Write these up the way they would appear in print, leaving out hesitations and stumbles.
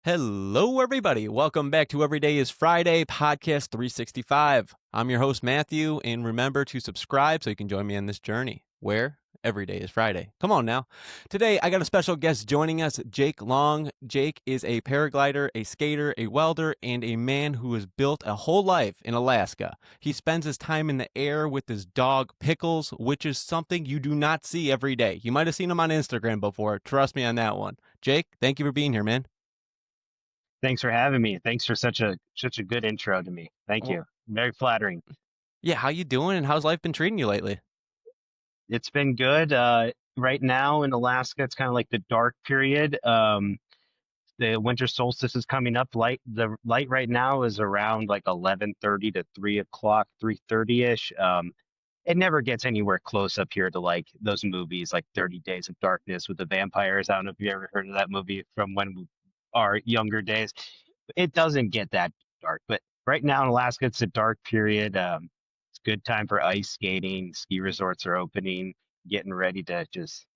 Hello, everybody. Welcome back to Every Day is Friday, Podcast 365. I'm your host, Matthew, and remember to subscribe so you can join me on this journey where every day is Friday. Come on now. Today, I got a special guest joining us, Jake Long. Jake is a paraglider, a skater, a welder, and a man who has built a whole life in Alaska. He spends his time in the air with his dog, Pickles, which is something you do not see every day. You might have seen him on Instagram before. Trust me on that one. Jake, thank you for being here, man. Thanks for having me. Thanks for such a good intro to me. Thank Well, you. Very flattering. yeah, how you doing and how's life been treating you lately? It's been good. Right now in Alaska, it's kind of like the dark period. The winter solstice is coming up. The light right now is around like 11:30 to 3 o'clock, 3:30 ish. It never gets anywhere close up here to like those movies like 30 Days of Darkness with the vampires. I don't know if you ever heard of that movie from our younger days. It doesn't get that dark, but right now in Alaska, it's a dark period. It's a good time for ice skating. Ski resorts are opening, getting ready to just,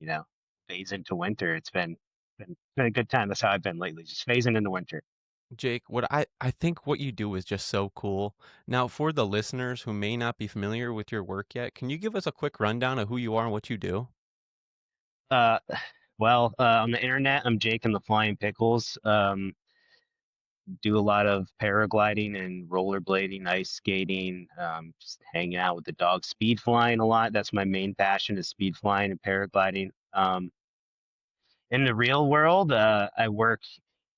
phase into winter. It's been a good time. That's how I've been lately, just phasing into winter. Jake, what I think what you do is just so cool. Now, for the listeners who may not be familiar with your work yet, can you give us a quick rundown of who you are and what you do? Uh, on the internet, I'm Jake and the Flying Pickles. Do a lot of paragliding and rollerblading, ice skating, just hanging out with the dog, speed flying a lot. That's my main passion is speed flying and paragliding. In the real world, I work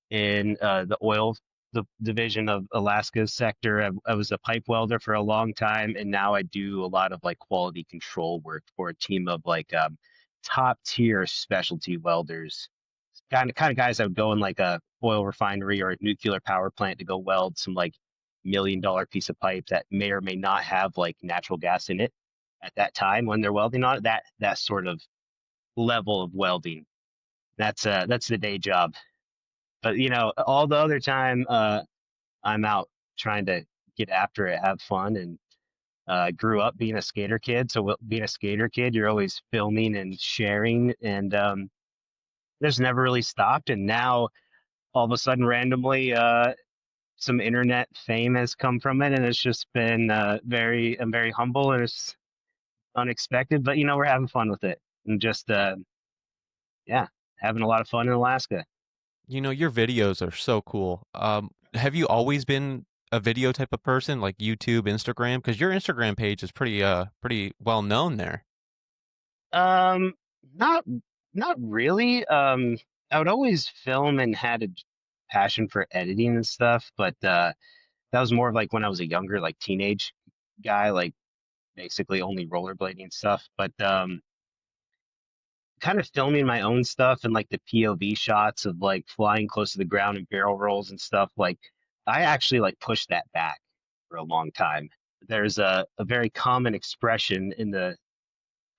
in the oil the division of Alaska's sector. I was a pipe welder for a long time, and now I do a lot of like quality control work for a team of like top tier specialty welders. Kind of guys that would go in like a oil refinery or a nuclear power plant to go weld some like $1 million piece of pipe that may or may not have like natural gas in it at that time when they're welding on it. That sort of level of welding. That's the day job. But all the other time, I'm out trying to get after it, have fun, and I grew up being a skater kid. So being a skater kid, you're always filming and sharing, and there's never really stopped. And now, all of a sudden, randomly, some internet fame has come from it, and it's just been I'm very humble, and it's unexpected. But we're having fun with it, and just yeah, having a lot of fun in Alaska. You know, your videos are so cool. Have you always been a video type of person, like YouTube, Instagram? Because your Instagram page is pretty well known there. Um, not not really. I would always film and had a passion for editing and stuff, but that was more of like when I was a younger, like teenage guy, like basically only rollerblading stuff. But kind of filming my own stuff and like the POV shots of like flying close to the ground and barrel rolls and stuff. Like I actually like pushed that back for a long time. There's a very common expression in the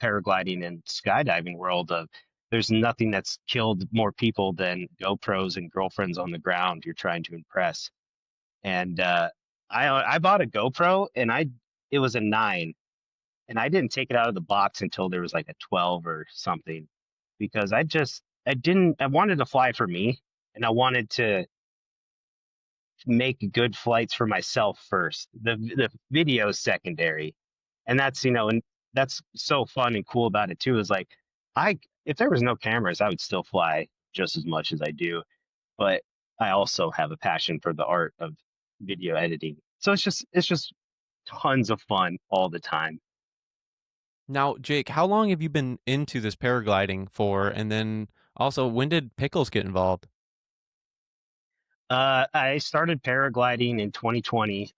paragliding and skydiving world of there's nothing that's killed more people than GoPros and girlfriends on the ground you're trying to impress. And I bought a GoPro and it was a 9 and I didn't take it out of the box until there was like a 12 or something because I wanted to fly for me and I wanted to make good flights for myself first. The video is secondary, and and that's so fun and cool about it too. Is like I if there was no cameras, I would still fly just as much as I do, but I also have a passion for the art of video editing. So it's just tons of fun all the time. Now, Jake, how long have you been into this paragliding for? And then also, when did Pickles get involved? I started paragliding in 2020.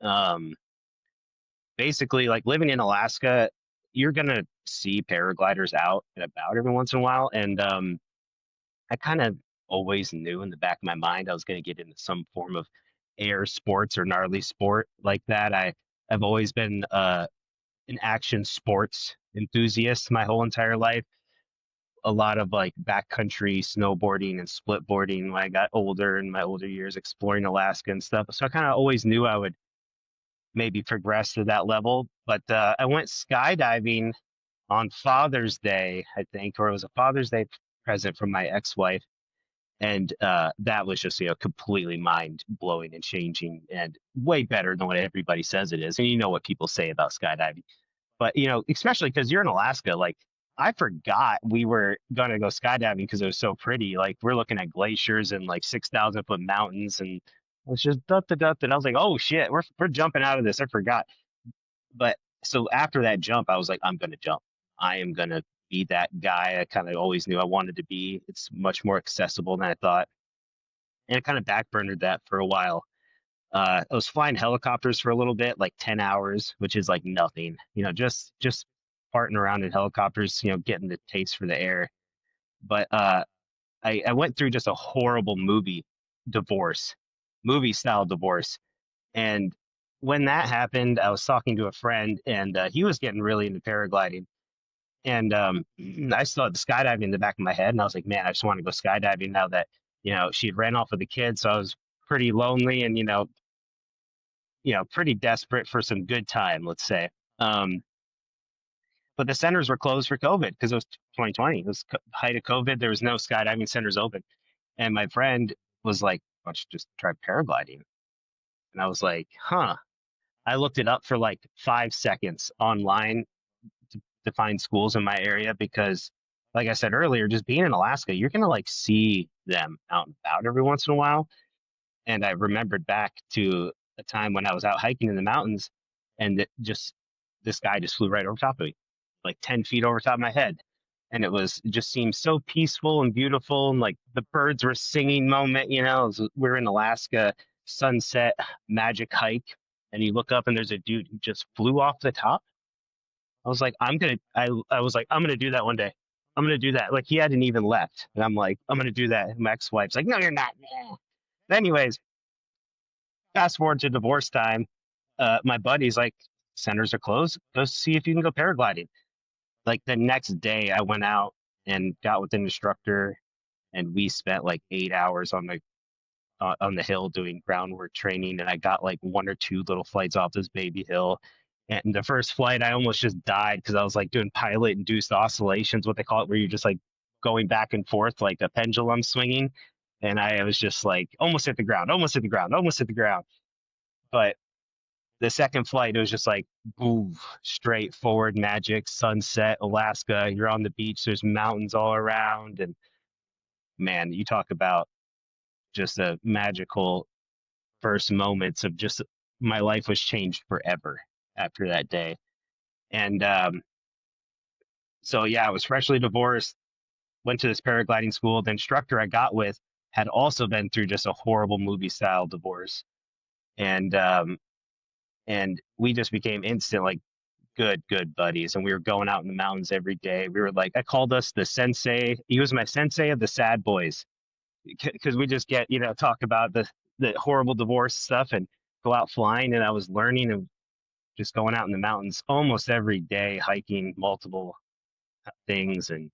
Basically, like living in Alaska, you're gonna see paragliders out and about every once in a while, and I kind of always knew in the back of my mind I was going to get into some form of air sports or gnarly sport like that. I've always been an action sports enthusiast my whole entire life. A lot of like backcountry snowboarding and splitboarding when I got older in my older years, exploring Alaska and stuff. So I kind of always knew I would maybe progress to that level. But I went skydiving on Father's Day, I think, or it was a Father's Day present from my ex-wife And that was just, completely mind blowing and changing and way better than what everybody says it is. And you know what people say about skydiving, but especially because you're in Alaska, like I forgot we were gonna go skydiving because it was so pretty. Like we're looking at glaciers and like 6,000 foot mountains, and it's just da da da. And I was like, oh shit, we're jumping out of this. I forgot. But so after that jump, I was like, I'm gonna jump. I am gonna be that guy I kind of always knew I wanted to be. It's much more accessible than I thought, and it kind of backburnered that for a while. I was flying helicopters for a little bit, like 10 hours, which is like nothing, just farting around in helicopters, getting the taste for the air. But I went through just a horrible divorce, movie style divorce. And when that happened, I was talking to a friend, and he was getting really into paragliding. And I still had the skydiving in the back of my head, and I was like, man, I just want to go skydiving now that, she had ran off with the kids. So I was pretty lonely and, pretty desperate for some good time, let's say. Um, but the centers were closed for COVID because it was 2020. It was height of COVID. There was no skydiving centers open. And my friend was like, why don't you just try paragliding? And I was like, huh. I looked it up for like 5 seconds online to find schools in my area because, like I said earlier, just being in Alaska, you're going to like see them out and about every once in a while. And I remembered back to a time when I was out hiking in the mountains, and this guy just flew right over top of me, like 10 feet over top of my head. And it just seemed so peaceful and beautiful. And like the birds were singing moment, we're in Alaska, sunset, magic hike. And you look up and there's a dude who just flew off the top. I was like, I was like, I'm going to do that one day. I'm going to do that. Like he hadn't even left. And I'm like, I'm going to do that. And my ex-wife's like, no, you're not. Anyways, fast forward to divorce time. My buddy's like, centers are closed. Go see if you can go paragliding. Like the next day, I went out and got with an instructor, and we spent like 8 hours on the hill doing groundwork training. And I got like one or two little flights off this baby hill. And the first flight, I almost just died because I was like doing pilot induced oscillations, what they call it, where you're just like going back and forth like a pendulum swinging. And I was just like almost hit the ground, almost hit the ground, almost hit the ground. But the second flight, it was just like, boom, straight forward magic, sunset, Alaska. You're on the beach. There's mountains all around. And man, you talk about just a magical first moments of just my life was changed forever after that day. And so, yeah, I was freshly divorced, went to this paragliding school. The instructor I got with had also been through just a horrible movie style divorce. And, and we just became instant, like, good buddies, and we were going out in the mountains every day. We were like, I called us the sensei. He was my sensei of the sad boys because we just get talk about the horrible divorce stuff and go out flying. And I was learning and just going out in the mountains almost every day, hiking multiple things, and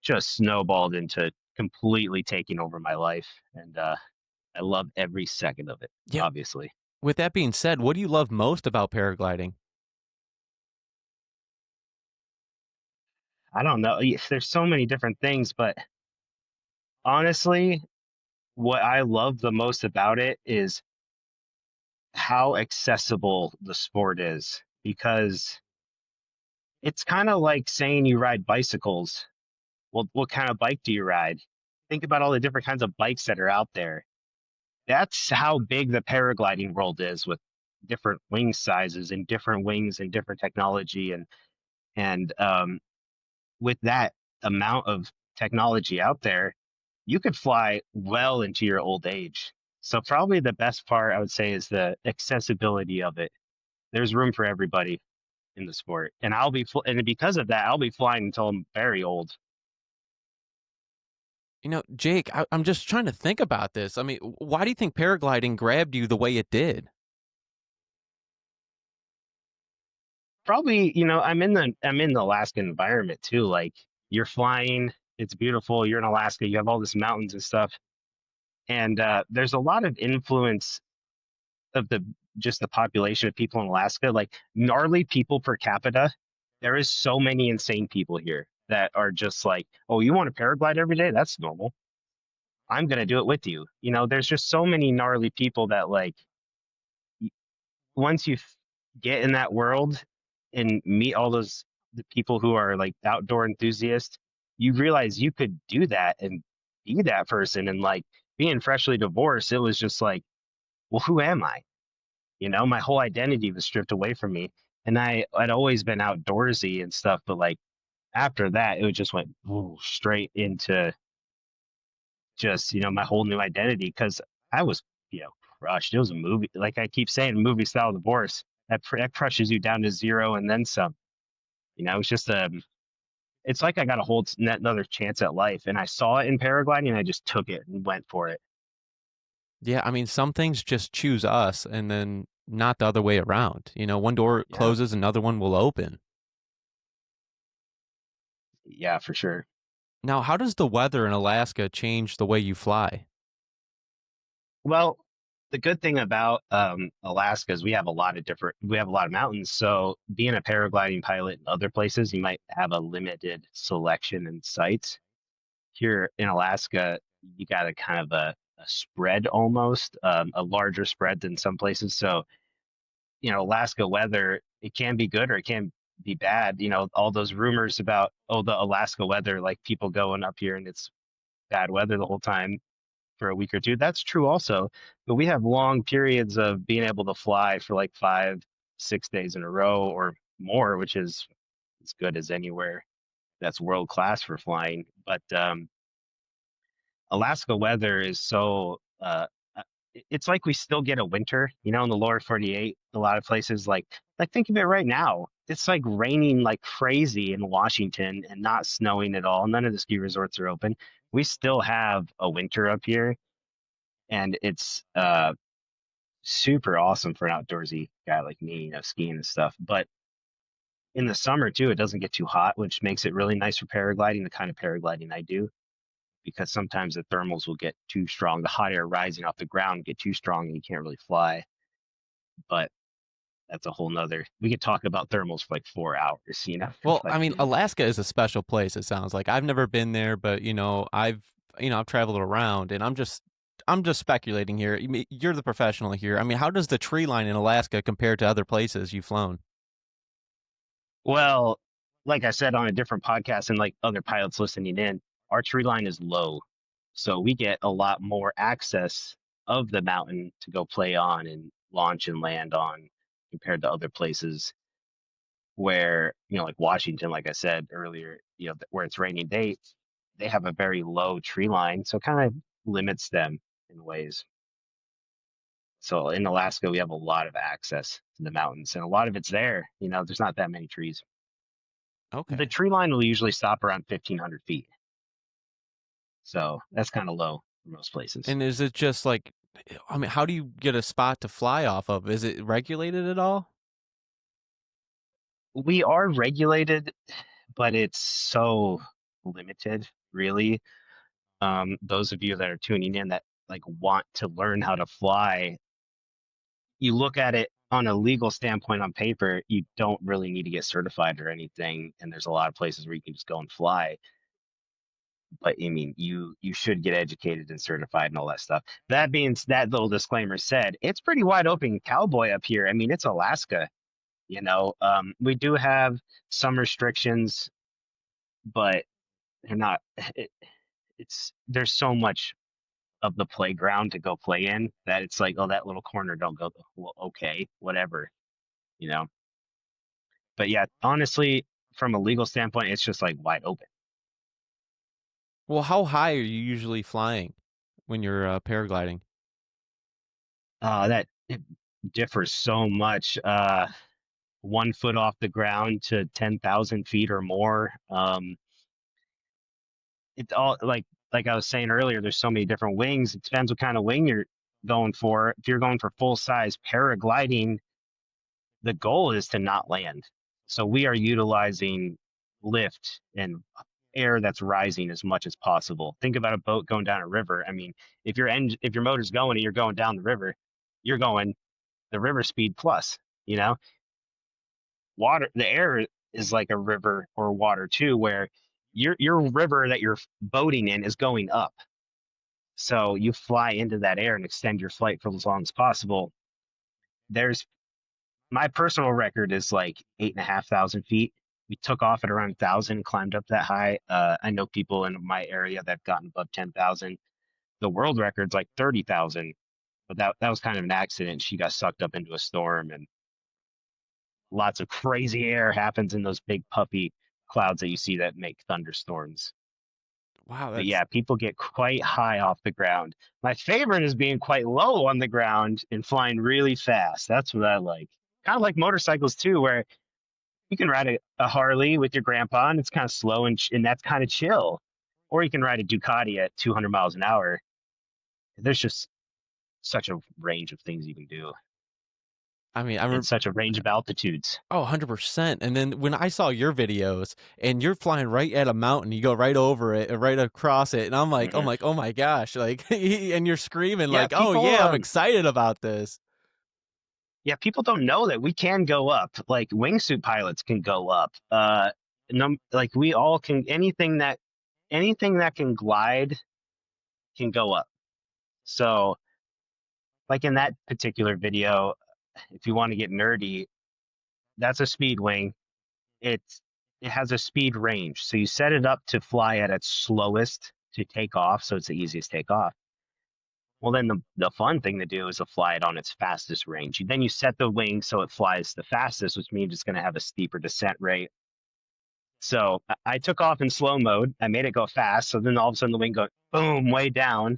just snowballed into completely taking over my life. And I love every second of it, Yeah. obviously. With that being said, what do you love most about paragliding? I don't know. There's so many different things, but honestly, what I love the most about it is how accessible the sport is, because it's kind of like saying you ride bicycles. Well, what kind of bike do you ride? Think about all the different kinds of bikes that are out there. That's how big the paragliding world is, with different wing sizes and different wings and different technology. And with that amount of technology out there, you could fly well into your old age. So probably the best part I would say is the accessibility of it. There's room for everybody in the sport, and and because of that, I'll be flying until I'm very old. Jake, I'm just trying to think about this. I mean, why do you think paragliding grabbed you the way it did? Probably, I'm in the Alaska environment too. Like you're flying, it's beautiful. You're in Alaska, you have all this mountains and stuff, and there's a lot of influence of the population of people in Alaska, like gnarly people per capita. There is so many insane people here that are just like, oh, you want to paraglide every day? That's normal. I'm gonna do it with you. There's just so many gnarly people that like once you get in that world and meet all those the people who are like outdoor enthusiasts, you realize you could do that and be that person. And like being freshly divorced, it was just like, well, who am I? My whole identity was stripped away from me. And I'd always been outdoorsy and stuff, but like after that, it just went straight into just, my whole new identity because I was, crushed. It was a movie. Like I keep saying, movie style divorce that crushes you down to zero and then some. It's just it's like I got a whole another chance at life, and I saw it in paragliding, and I just took it and went for it. Yeah, I mean, some things just choose us and then not the other way around. One door Yeah, closes, another one will open. yeah, for sure. Now, how does the weather in Alaska change the way you fly? Well, the good thing about Alaska is we have a lot of mountains. So being a paragliding pilot in other places, you might have a limited selection and sites. Here in Alaska, you got a kind of a spread almost, a larger spread than some places. So, Alaska weather, it can be good or it can be bad. All those rumors about, oh, the Alaska weather, like people going up here and it's bad weather the whole time for a week or two. That's true also. But we have long periods of being able to fly for like 5, 6 days in a row or more, which is as good as anywhere that's world class for flying. But Alaska weather is so it's like we still get a winter, in the lower 48, a lot of places like think of it right now. It's like raining like crazy in Washington and not snowing at all. None of the ski resorts are open. We still have a winter up here and it's super awesome for an outdoorsy guy like me, skiing and stuff. But in the summer too, it doesn't get too hot, which makes it really nice for paragliding, the kind of paragliding I do because sometimes the thermals will get too strong. The hot air rising off the ground get too strong and you can't really fly. But that's a whole nother. We could talk about thermals for like 4 hours. Well, But I mean, Alaska is a special place, it sounds like. I've never been there, but I've traveled around and I'm just speculating here. You're the professional here. I mean, how does the tree line in Alaska compare to other places you've flown? well, like I said on a different podcast and like other pilots listening in, our tree line is low, so we get a lot more access of the mountain to go play on and launch and land on compared to other places where like Washington, like I said earlier, where it's raining, they have a very low tree line, so it kind of limits them in ways. So in Alaska, we have a lot of access to the mountains, and a lot of it's there. There's not that many trees. The Okay. tree line will usually stop around 1,500 feet, so that's kind of low for most places. And is it just like, I mean, how do you get a spot to fly off of? Is it regulated at all? We are regulated, but it's so limited, really. Those of you that are tuning in that like want to learn how to fly, you look at it on a legal standpoint on paper, you don't really need to get certified or anything. And there's a lot of places where you can just go and fly. But I mean, you should get educated and certified and all that stuff. That little disclaimer said, it's pretty wide open cowboy up here. I mean, it's Alaska. We do have some restrictions, but they're not. It's there's so much of the playground to go play in that it's like, oh, that little corner don't go. Well, okay, whatever, you know. But yeah, honestly, from a legal standpoint, it's just like wide open. Well, how high are you usually flying when you're paragliding? That it differs so much. 1 foot off the ground to 10,000 feet or more. It all like I was saying earlier. There's so many different wings. It depends what kind of wing you're going for. If you're going for full size paragliding, the goal is to not land. So we are utilizing lift and air that's rising as much as possible. Think about a boat going down a river. I mean, if your motor's going and you're going down the river, you're going the river speed plus, you know. The air is like a river or water too, where your river that you're boating in is going up. So you fly into that air and extend your flight for as long as possible. There's my personal record is like 8,500 feet. We took off at around 1,000, climbed up that high. I know people in my area that have gotten above 10,000. The world record's like 30,000, but that was kind of an accident. She got sucked up into a storm, and lots of crazy air happens in those big puffy clouds that you see that make thunderstorms. Wow, But that's yeah, people get quite high off the ground. My favorite is being quite low on the ground and flying really fast. That's what I like. Kind of like motorcycles too, where you can ride a Harley with your grandpa and it's kind of slow and that's kind of chill. Or you can ride a Ducati at 200 miles an hour. There's just such a range of things you can do I mean, I and remember. such a range of altitudes. Oh, 100%. And then when I saw your videos and you're flying right at a mountain, you go right over it, right across it, and I'm Mhm. like, oh my gosh, like, and you're screaming Yeah, like, oh people yeah, I'm excited about this. people don't know that we can go up. Like wingsuit pilots can go up. Like we all can anything that can glide can go up. So like in that particular video, if you want to get nerdy, that's a speed wing. It's it has a speed range. So you set it up to fly at its slowest to take off, so it's the easiest take off. Well, then the fun thing to do is to fly it on its fastest range. Then you set the wing so it flies the fastest, which means it's going to have a steeper descent rate. So I took off in slow mode. I made it go fast. So then all of a sudden the wing goes boom way down.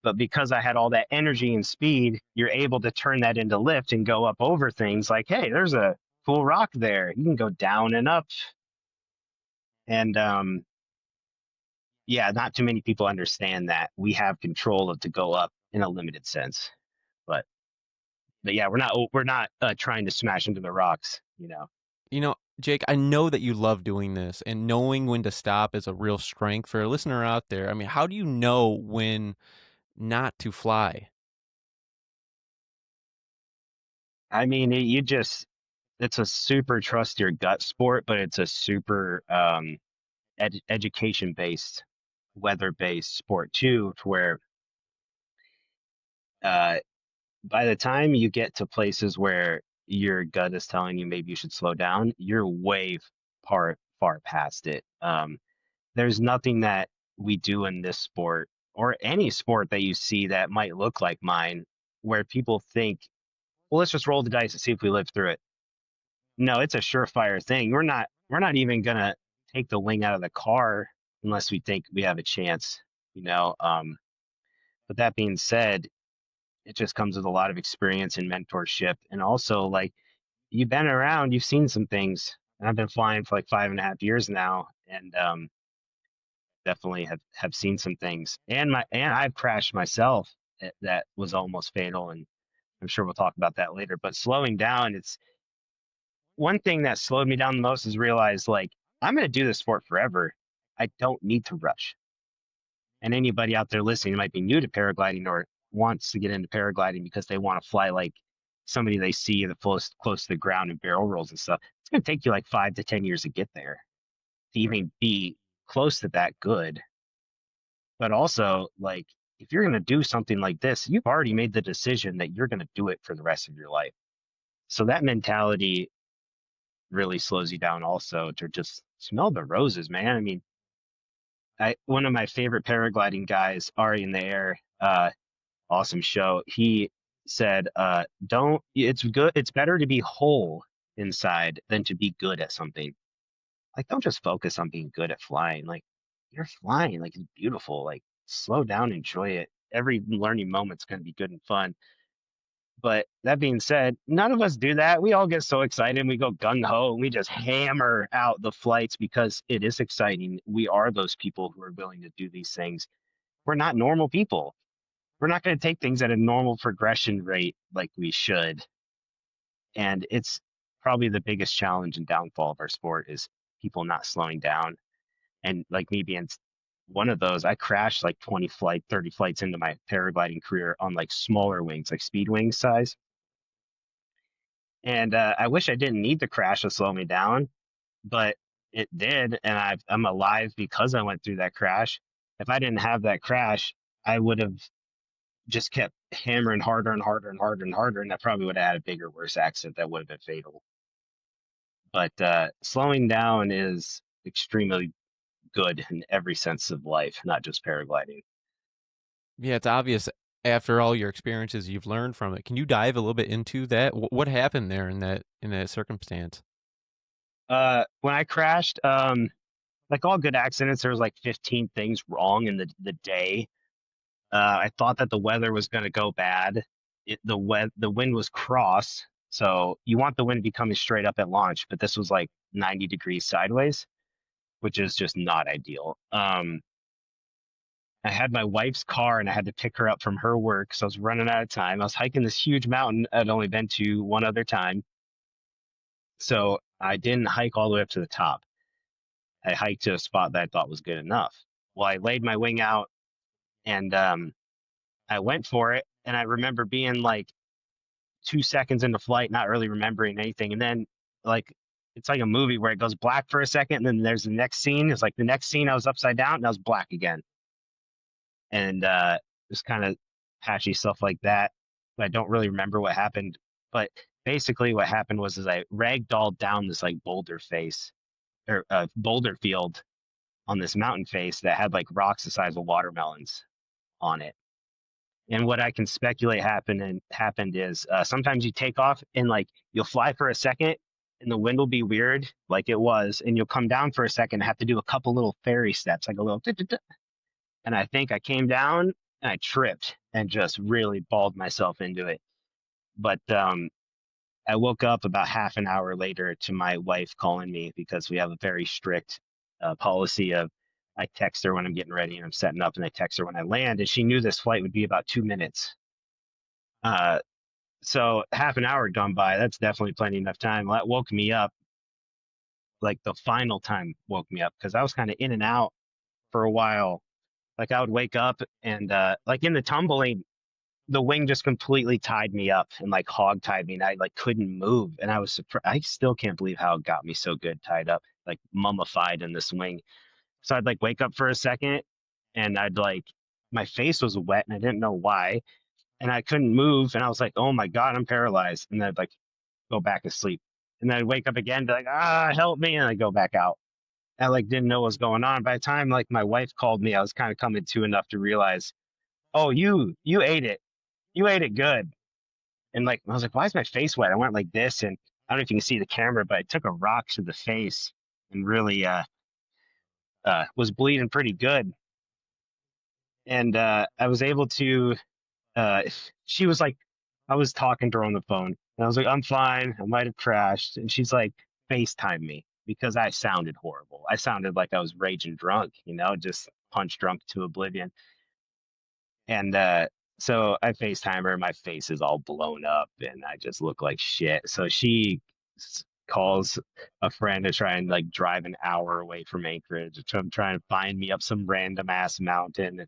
But because I had all that energy and speed, you're able to turn that into lift and go up over things like, hey, there's a cool rock there. You can go down and up. And yeah, not too many people understand that we have control of to go up in a limited sense. But yeah, we're not trying to smash into the rocks, you know. You know, Jake, I know that you love doing this, and knowing when to stop is a real strength for a listener out there. I mean, how do you know when not to fly? I mean, you just it's a super trust your gut sport, but it's a super education based, weather based sport too, to where uh, by the time you get to places where your gut is telling you maybe you should slow down, you're way far past it. There's nothing that we do in this sport or any sport that you see that might look like mine, where people think, well, let's just roll the dice and see if we live through it. No, it's a surefire thing. We're not even gonna take the wing out of the car unless we think we have a chance, you know. But that being said, it just comes with a lot of experience and mentorship, and also like you've been around, you've seen some things. And I've been flying for like 5.5 years now, and definitely have seen some things. And I've crashed myself that was almost fatal, and I'm sure we'll talk about that later. But slowing down, it's one thing that slowed me down the most is realize like I'm going to do this sport forever. I don't need to rush. And anybody out there listening might be new to paragliding or wants to get into paragliding because they want to fly like somebody they see the fullest close to the ground and barrel rolls and stuff. It's going to take you like 5 to 10 years to get there to even be close to that good. But also, like, if you're going to do something like this, you've already made the decision that you're going to do it for the rest of your life. So that mentality really slows you down also to just smell the roses, man. I mean, one of my favorite paragliding guys, Ari in the Air, awesome show. He said, don't, it's good, it's better to be whole inside than to be good at something. Like, don't just focus on being good at flying. Like, you're flying, like, it's beautiful. Like, slow down, enjoy it. Every learning moment's going to be good and fun. But that being said, none of us do that. We all get so excited and we go gung ho and we just hammer out the flights because it is exciting. We are those people who are willing to do these things. We're not normal people. We're not going to take things at a normal progression rate like we should. And it's probably the biggest challenge and downfall of our sport is people not slowing down. And like me being one of those, I crashed like 30 flights into my paragliding career on like smaller wings, like speed wing size. And I wish I didn't need the crash to slow me down, but it did. And I'm alive because I went through that crash. If I didn't have that crash, I would have just kept hammering harder and harder and harder and harder, and I probably would have had a bigger, worse accident that would have been fatal. But slowing down is extremely good in every sense of life, not just paragliding. Yeah, it's obvious after all your experiences you've learned from it. Can you dive a little bit into that? What happened there in that circumstance? When I crashed, like all good accidents, there was like 15 things wrong in the day. I thought that the weather was going to go bad. The wind was cross, so you want the wind to be coming straight up at launch, but this was like 90 degrees sideways, which is just not ideal. I had my wife's car and I had to pick her up from her work, so I was running out of time. I was hiking this huge mountain I'd only been to one other time, so I didn't hike all the way up to the top. I hiked to a spot that I thought was good enough. Well, I laid my wing out and I went for it, and I remember being like 2 seconds into flight, not really remembering anything, and then like it's like a movie where it goes black for a second, and then there's the next scene. It's like the next scene I was upside down and I was black again, and just kind of patchy stuff like that. I don't really remember what happened, but basically what happened was is I ragdolled down this like boulder face or boulder field on this mountain face that had like rocks the size of watermelons on it. And what I can speculate happened is sometimes you take off and like you'll fly for a second and the wind will be weird like it was, and you'll come down for a second and have to do a couple little fairy steps, like a little and I think I came down and I tripped and just really balled myself into it. But I woke up about half an hour later to my wife calling me because we have a very strict policy of I text her when I'm getting ready and I'm setting up, and I text her when I land. And she knew this flight would be about 2 minutes. Uh, so half an hour gone by, that's definitely plenty enough time. Well, that woke me up, like the final time woke me up because I was kind of in and out for a while. Like I would wake up and like in the tumbling, the wing just completely tied me up and like hog tied me, and I like couldn't move. And I was surprised. I still can't believe how it got me so good tied up, like mummified in this wing. So I'd like wake up for a second and I'd like my face was wet and I didn't know why. And I couldn't move. And I was like, oh my God, I'm paralyzed. And then I'd like go back to sleep. And then I'd wake up again, be like, help me. And I go back out. I like didn't know what was going on. By the time like my wife called me, I was kind of coming to enough to realize, oh, you ate it. You ate it good. And like I was like, why is my face wet? I went like this, and I don't know if you can see the camera, but I took a rock to the face and really was bleeding pretty good. And I was able to. Uh, she was like, I was talking to her on the phone, and I was like, I'm fine. I might have crashed, and she's like, FaceTime me because I sounded horrible. I sounded like I was raging drunk, just punch drunk to oblivion. And so I FaceTime her. My face is all blown up, and I just look like shit. So she calls a friend to try and like drive an hour away from Anchorage to try and find me up some random ass mountain.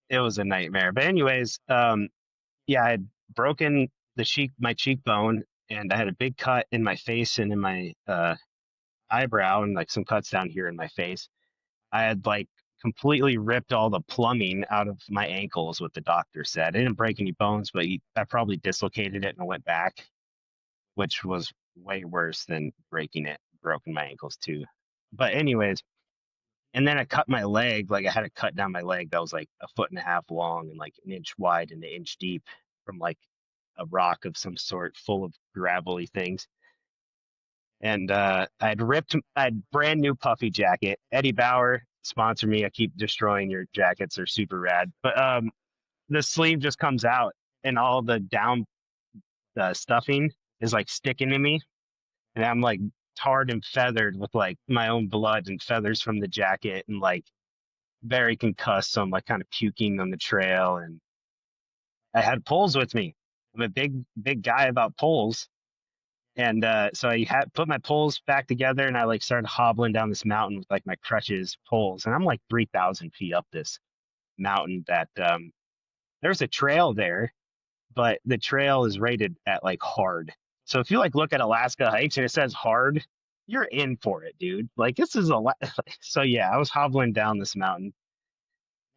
It was a nightmare. But anyways, yeah, I had broken my cheekbone, and I had a big cut in my face and in my eyebrow, and like some cuts down here in my face. I had like completely ripped all the plumbing out of my ankles, what the doctor said. I didn't break any bones, but I probably dislocated it and went back, which was way worse than breaking it, broken my ankles too. But anyways, and then I cut my leg. Like I had a cut down my leg that was like a foot and a half long and like an inch wide and an inch deep from like a rock of some sort full of gravelly things. And I had brand new puffy jacket. Eddie Bauer sponsor me. I keep destroying your jackets. They're super rad. But the sleeve just comes out and all the down stuffing is like sticking to me. And I'm like tarred and feathered with like my own blood and feathers from the jacket and like very concussed. So I'm like kind of puking on the trail. And I had poles with me. I'm a big guy about poles. And so I had put my poles back together, and I like started hobbling down this mountain with like my crutches, poles, and I'm like 3,000 feet up this mountain. That there's a trail there, but the trail is rated at like hard. So if you like look at Alaska hikes and it says hard, you're in for it, dude. Like this is a lot. So yeah, I was hobbling down this mountain,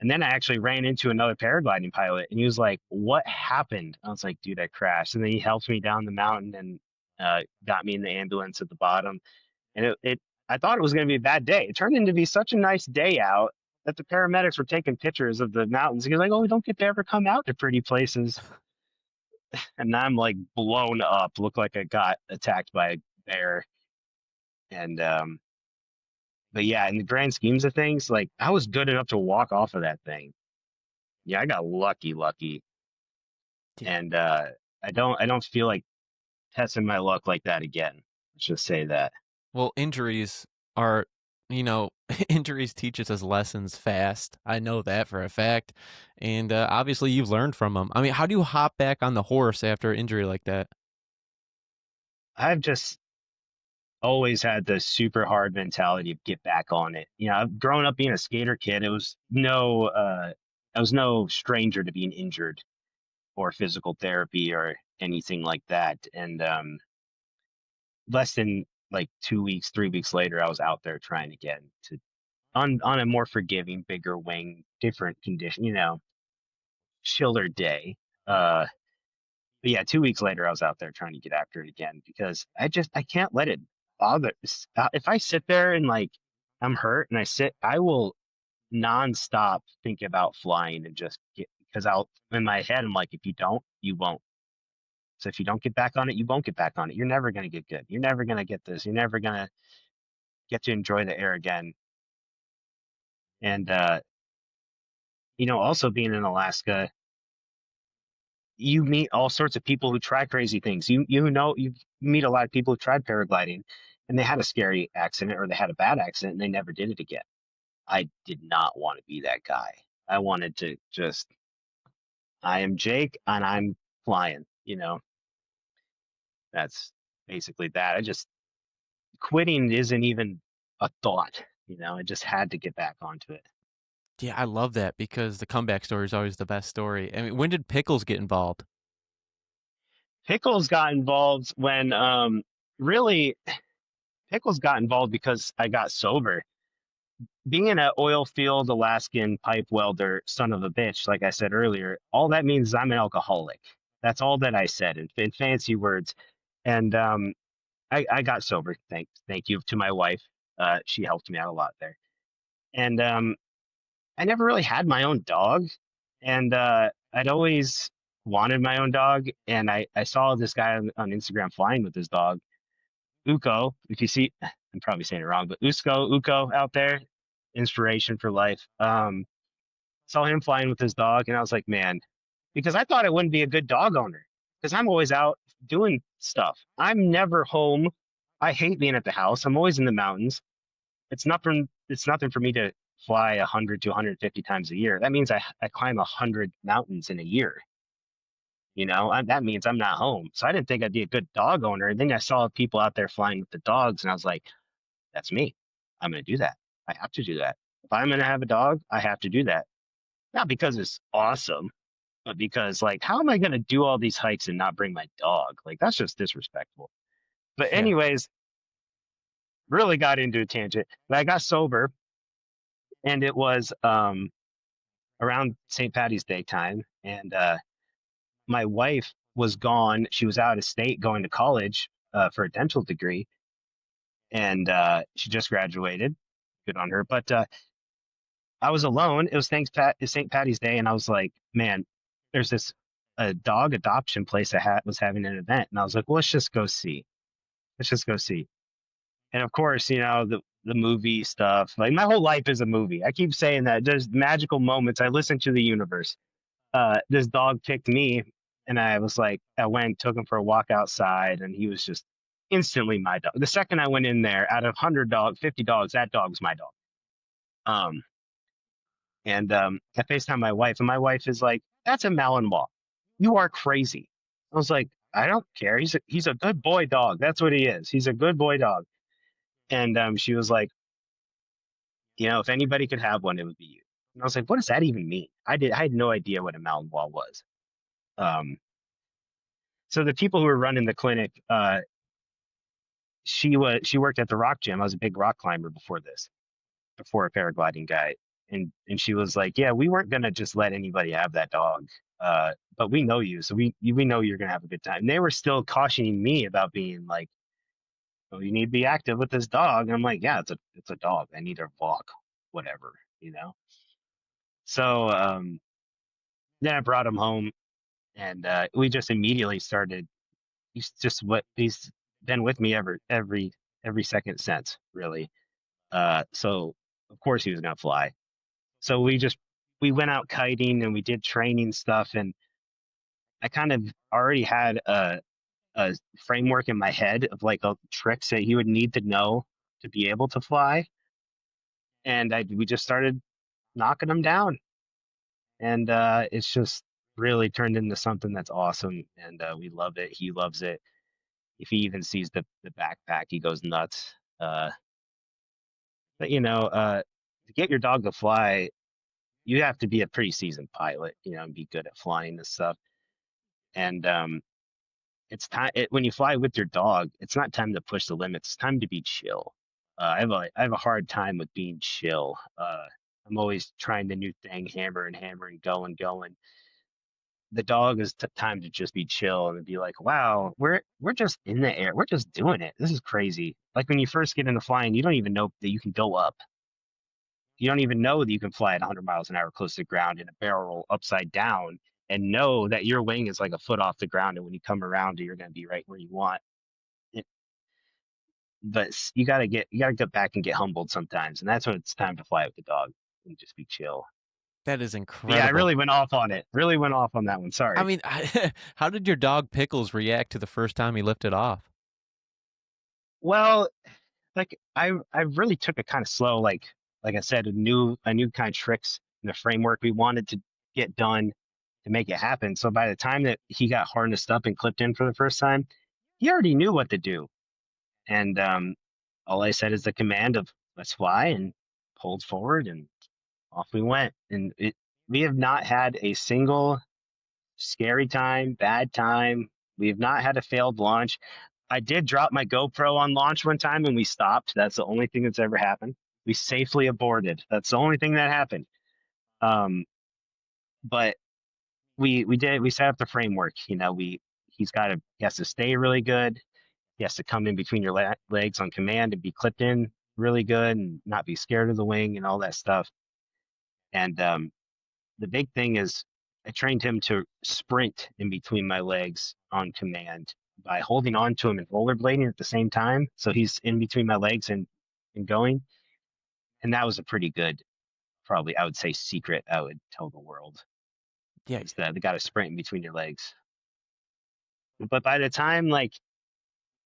And then I actually ran into another paragliding pilot, and he was like, "What happened?" I was like, "Dude, I crashed." And then he helped me down the mountain and got me in the ambulance at the bottom. And I thought it was going to be a bad day. It turned into be such a nice day out that the paramedics were taking pictures of the mountains. He was like, "Oh, we don't get to ever come out to pretty places." And I'm like blown up, looked like I got attacked by a bear. And but yeah, in the grand schemes of things, like I was good enough to walk off of that thing. Yeah, I got lucky, Yeah. and I don't feel like testing my luck like that again. Let's just say that. Well, injuries are, you know, injuries teaches us lessons fast. I know that for a fact. And obviously you've learned from them. I mean, how do you hop back on the horse after an injury like that? I've just always had the super hard mentality of get back on it. You know, I've grown up being a skater kid. It was no I was no stranger to being injured or physical therapy or anything like that. And less than like 2 weeks, 3 weeks later, I was out there trying again to on a more forgiving, bigger wing, different condition, chiller day. Uh but yeah, 2 weeks later I was out there trying to get after it again because I can't let it bother. If I sit there and like I'm hurt and I will nonstop think about flying and just get because I'll in my head I'm like, if you don't, you won't. So if you don't get back on it, you won't get back on it. You're never gonna get good. You're never gonna get this. You're never gonna get to enjoy the air again. And also being in Alaska, you meet all sorts of people who try crazy things. You meet a lot of people who tried paragliding and they had a scary accident or they had a bad accident and they never did it again. I did not want to be that guy. I wanted to just I am Jake and I'm flying. That's basically that. I just quitting isn't even a thought. I just had to get back onto it. Yeah, I love that because the comeback story is always the best story. I mean, when did Pickles get involved? Pickles got involved when really Pickles got involved because I got sober. Being an oil field Alaskan pipe welder, son of a bitch, like I said earlier, all that means is I'm an alcoholic. That's all that I said in fancy words. And I got sober. Thank you to my wife. She helped me out a lot there. And I never really had my own dog. And I'd always wanted my own dog. And I saw this guy on Instagram flying with his dog, Uko. If you see, I'm probably saying it wrong, but Uko out there, inspiration for life. Saw him flying with his dog, and I was like, man, because I thought I wouldn't be a good dog owner because I'm always out doing stuff. I'm never home. I hate being at the house. I'm always in the mountains. It's nothing for me to fly 100 to 150 times a year. That means I climb 100 mountains in a year. That means I'm not home. So I didn't think I'd be a good dog owner. And then I saw people out there flying with the dogs, and I was like, that's me. I'm going to do that. I have to do that. If I'm going to have a dog, I have to do that. Not because it's awesome, but because, like, how am I going to do all these hikes and not bring my dog? Like, that's just disrespectful. But, Yeah. anyways, really got into a tangent. But I got sober, and it was around St. Patty's Day time. And my wife was gone. She was out of state going to college for a dental degree. And she just graduated. Good on her. But I was alone. It was St. Patty's Day, and I was like, man, there's this a dog adoption place that was having an event, and I was like, well, let's just go see. Let's just go see. And of course, the movie stuff. Like my whole life is a movie. I keep saying that. There's magical moments. I listen to the universe. This dog picked me, and I was like, I went, took him for a walk outside, and he was just instantly my dog. The second I went in there, out of 100 dogs, 50 dogs, that dog was my dog. Um, And I FaceTime my wife, and my wife is like, "That's a Malinois. You are crazy." I was like, "I don't care. He's a good boy dog. That's what he is. He's a good boy dog." And she was like, "If anybody could have one, it would be you." And I was like, "What does that even mean?" I had no idea what a Malinois was. Um, so the people who were running the clinic, she worked at the rock gym. I was a big rock climber before a paragliding guy. And she was like, yeah, we weren't gonna just let anybody have that dog. But we know you, so we know you're gonna have a good time. And they were still cautioning me about being like, oh, you need to be active with this dog. And I'm like, yeah, it's a dog. I need to walk, whatever, you know. So then I brought him home, and we just immediately started. He's been with me every second since, really. So of course he was gonna fly. So we went out kiting and we did training stuff, and I kind of already had a framework in my head of like tricks that he would need to know to be able to fly, and we just started knocking them down, and it's just really turned into something that's awesome, and we love it. He loves it. If he even sees the backpack, he goes nuts. But to get your dog to fly, you have to be a pretty seasoned pilot, and be good at flying this stuff. And it's time when you fly with your dog, it's not time to push the limits. It's time to be chill. I have a hard time with being chill. I'm always trying the new thing, hammer and hammer and going. The dog is time to just be chill and be like, wow, we're just in the air. We're just doing it. This is crazy. Like when you first get into flying, you don't even know that you can go up. You don't even know that you can fly at 100 miles an hour close to the ground in a barrel roll upside down and know that your wing is like a foot off the ground. And when you come around, you're going to be right where you want. It, but you gotta get back and get humbled sometimes. And that's when it's time to fly with the dog and just be chill. That is But yeah, I incredible. really went off on it. Really went off on that one. I Sorry. mean, how did your dog Pickles react to the first time he lifted off? Well, like I really took it kind of slow. Like I said, a new kind of tricks in the framework we wanted to get done to make it happen. So by the time that he got harnessed up and clipped in for the first time, he already knew what to do. And all I said is the command of let's fly, and pulled forward, and off we went. And we have not had a single scary time, bad time. We have not had a failed launch. I did drop my GoPro on launch one time and we stopped. That's the only thing that's ever happened. We safely aborted. That's the only thing that happened. Um, but we set up the framework. He has to stay really good. He has to come in between your legs on command and be clipped in really good and not be scared of the wing and all that stuff. And the big thing is I trained him to sprint in between my legs on command by holding on to him and rollerblading at the same time. So he's in between my legs and going. And that was a pretty good, probably I would say secret I would tell the world Yeah, is that they got to sprint in between your legs. But by the time like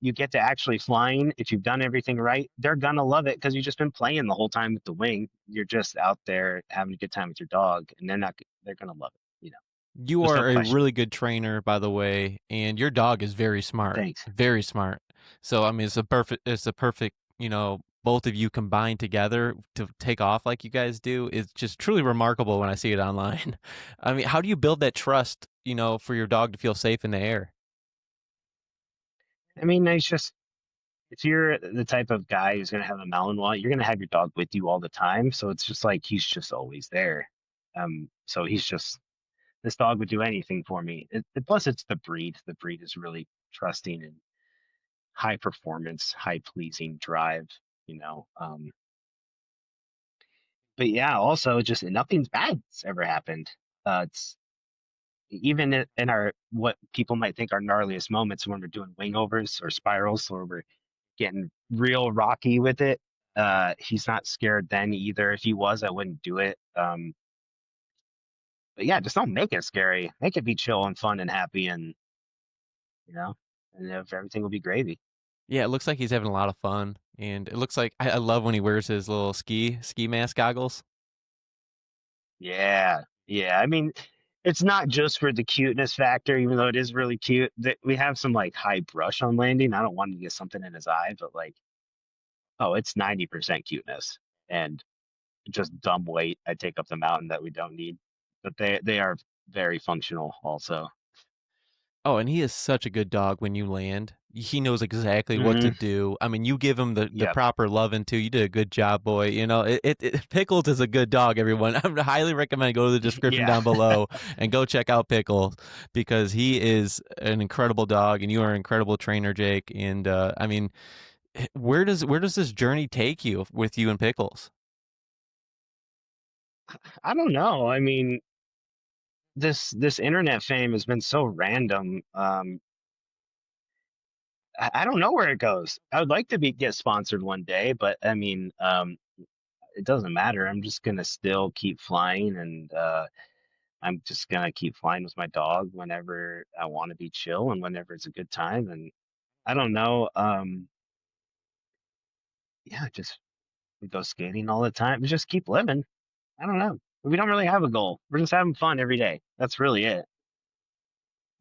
you get to actually flying, if you've done everything right, they're gonna love it because you've just been playing the whole time with the wing. You're just out there having a good time with your dog, and they're gonna love it. you There's no are a question. really good trainer, by the way, and your dog is very smart, Thanks. very smart. So I mean, it's a perfect, both of you combined together to take off like you guys do. It's just truly remarkable when I see it online. I mean, how do you build that trust, for your dog to feel safe in the air? I mean, it's just if you're the type of guy who's gonna have a Malinois, you're gonna have your dog with you all the time. So it's just like he's just always there. So he's just this dog would do anything for me. Plus, it's the breed. The breed is really trusting and high performance, high pleasing drive. You know. But yeah, also just nothing's bad's ever happened. It's even in our what people might think are gnarliest moments when we're doing wingovers or spirals, or we're getting real rocky with it. He's not scared then either. If he was, I wouldn't do it. But yeah, just don't make it scary. Make it be chill and fun and happy, and you know, and if everything will be gravy. Yeah, it looks like he's having a lot of fun, and it looks like I love when he wears his little ski mask goggles. Yeah, yeah. I mean, it's not just for the cuteness factor, even though it is really cute. That we have some like high brush on landing. I don't want him to get something in his eye, but like, oh, it's 90% cuteness and just dumb weight. I take up the mountain that we don't need, but they are very functional also. Oh, and he is such a good dog when you land. He knows exactly what to Hmm. do. I mean, you give him the Yep. proper loving too. You did a good job, boy. You know, Pickles is a good dog, everyone. I would highly recommend go to the description Yeah. down below and go check out Pickles because he is an incredible dog and you are an incredible trainer, Jake. And I mean, where does this journey take you with you and Pickles? I don't know. I mean, this internet fame has been so random. I don't know where it goes. I would like to be get sponsored one day, but I mean, it doesn't matter. I'm just gonna still keep flying, and I'm just gonna keep flying with my dog whenever I want to be chill and whenever it's a good time. And I don't know. Yeah, just we go skating all the time. We just keep living. I don't know. We don't really have a goal. We're just having fun every day. That's really it.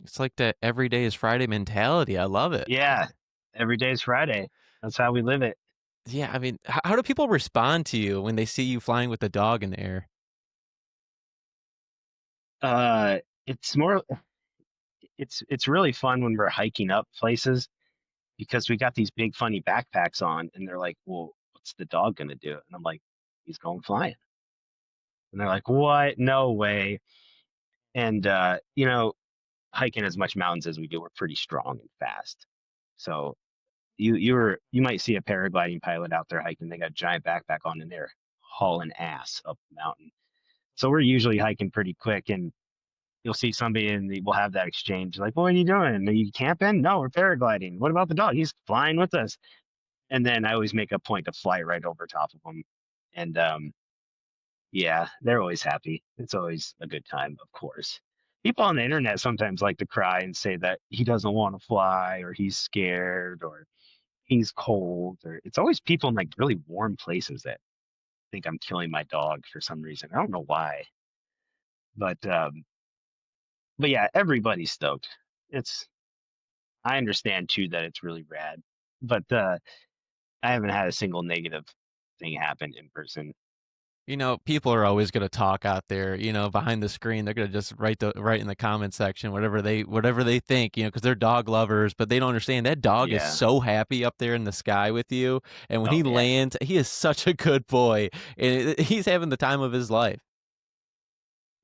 It's like that every day is Friday mentality. I love it. Yeah, every day is Friday. That's how we live it. Yeah, I mean, how do people respond to you when they see you flying with the dog in the air? Uh, it's more. It's really fun when we're hiking up places because we got these big funny backpacks on, and they're like, "Well, what's the dog gonna do?" And I'm like, "He's going flying." And they're like, "What? No way!" And hiking as much mountains as we do, we're pretty strong and fast. So you might see a paragliding pilot out there hiking. They got a giant backpack on, and they're hauling ass up the mountain. So we're usually hiking pretty quick, and you'll see somebody and we'll have that exchange like, "What are you doing? Are you camping?" "No, we're paragliding." "What about the dog?" "He's flying with us." And then I always make a point to fly right over top of them. And yeah, they're always happy. It's always a good time, of course. People on the internet sometimes like to cry and say that he doesn't want to fly or he's scared or he's cold or it's always people in like really warm places that think I'm killing my dog for some reason. I don't know why. But yeah, everybody's stoked. It's I understand too that it's really rad. But I haven't had a single negative thing happen in person. You know, people are always going to talk out there. You know, behind the screen, they're going to just write in the comment section whatever they think. You know, because they're dog lovers, but they don't understand that dog is Yeah. so happy up there in the sky with you, and when he Oh yeah. lands, he is such a good boy, and he's having the time of his life.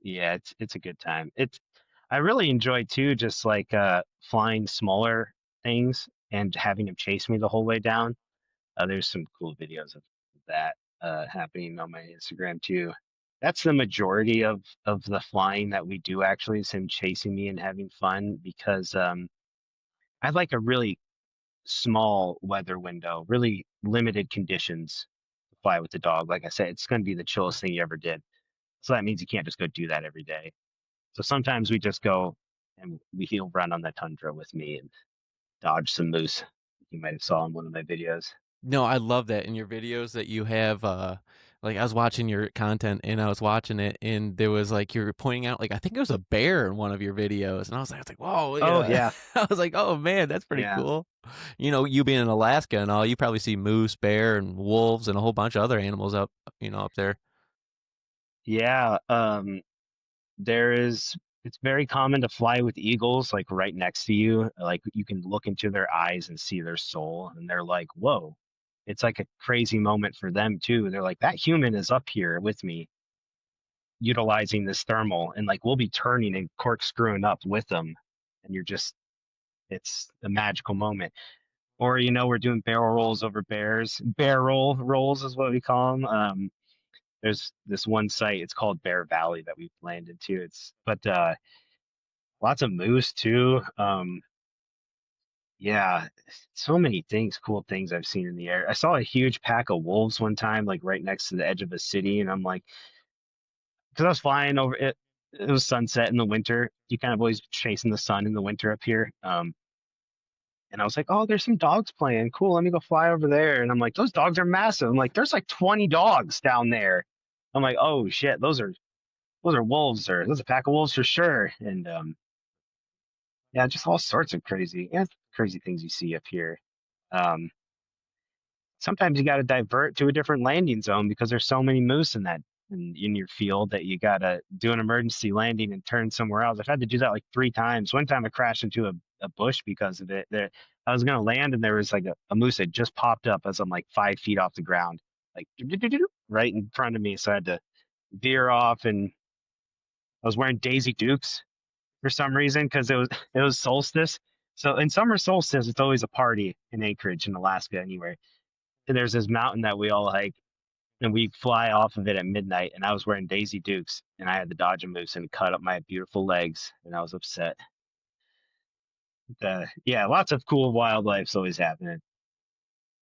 Yeah, it's a good time. It's I really enjoy too just like flying smaller things and having him chase me the whole way down. There's some cool videos of that happening on my Instagram too. That's the majority of the flying that we do actually is him chasing me and having fun because I like a really small weather window, really limited conditions to fly with the dog. Like I said, it's going to be the chillest thing you ever did. So that means you can't just go do that every day. So sometimes we just go and he'll run on the tundra with me and dodge some moose. You might have saw in one of my videos. No, I love that in your videos that you have. Like I was watching your content and I was watching it, and there was like you were pointing out like I think it was a bear in one of your videos, and I was like, whoa, Oh yeah. yeah, I was like, oh man, that's pretty yeah, cool. You know, you being in Alaska and all, you probably see moose, bear, and wolves, and a whole bunch of other animals up, up there. yeah. There is. It's very common to fly with eagles like right next to you. Like you can look into their eyes and see their soul, and they're like, "Whoa!" It's like a crazy moment for them too. They're like, "That human is up here with me, utilizing this thermal," and like we'll be turning and corkscrewing up with them, and you're just it's a magical moment. Or we're doing barrel rolls over bears. Barrel rolls is what we call them. There's this one site. It's called Bear Valley that we've landed to. It's but lots of moose too. Yeah, so many things, cool things I've seen in the air. I saw a huge pack of wolves one time, like right next to the edge of a city, and I'm like, because I was flying over it. It was sunset in the winter. You kind of always chasing the sun in the winter up here. And I was like, oh, there's some dogs playing. Cool, let me go fly over there. And I'm like, those dogs are massive. I'm like, there's like 20 dogs down there. I'm like, oh shit, those are wolves or those a pack of wolves for sure. And yeah, just all sorts of crazy things you see up here. Um, Sometimes you got to divert to a different landing zone because there's so many moose in that and in your field that you gotta do an emergency landing and turn somewhere else. I've had to do that like 3 times. One time I crashed into a bush because of it. I was gonna land and there was like a moose that just popped up as I'm like 5 feet off the ground, like right in front of me. So I had to veer off, and I was wearing Daisy Dukes for some reason because it was solstice. So in summer solstice, it's always a party in Anchorage in Alaska anywhere. And there's this mountain that we all hike, and we fly off of it at midnight. And I was wearing Daisy Dukes, and I had to dodge a moose and cut up my beautiful legs, and I was upset. Yeah, lots of cool wildlife's always happening.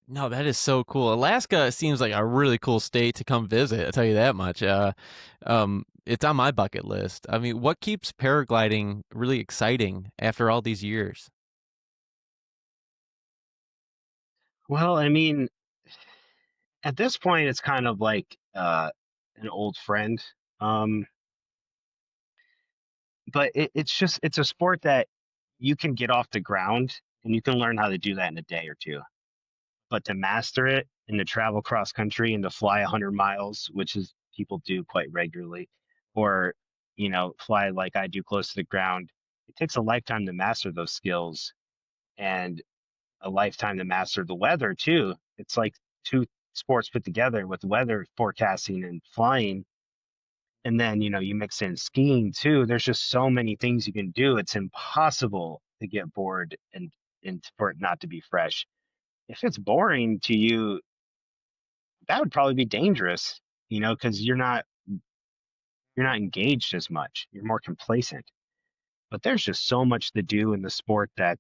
No, that is so cool. Alaska seems like a really cool state to come visit. I'll tell you that much. It's on my bucket list. I mean, what keeps paragliding really exciting after all these years? Well, I mean, at this point, it's kind of like an old friend. Um, but it's a sport that you can get off the ground and you can learn how to do that in a day or two. But to master it and to travel cross country and to fly 100 miles, which is people do quite regularly, or fly like I do close to the ground, it takes a lifetime to master those skills, and a lifetime to master the weather too. It's like two sports put together with weather forecasting and flying. And then, you mix in skiing too. There's just so many things you can do. It's impossible to get bored and for it not to be fresh. If it's boring to you, that would probably be dangerous, because you're not engaged as much. You're more complacent. But there's just so much to do in the sport that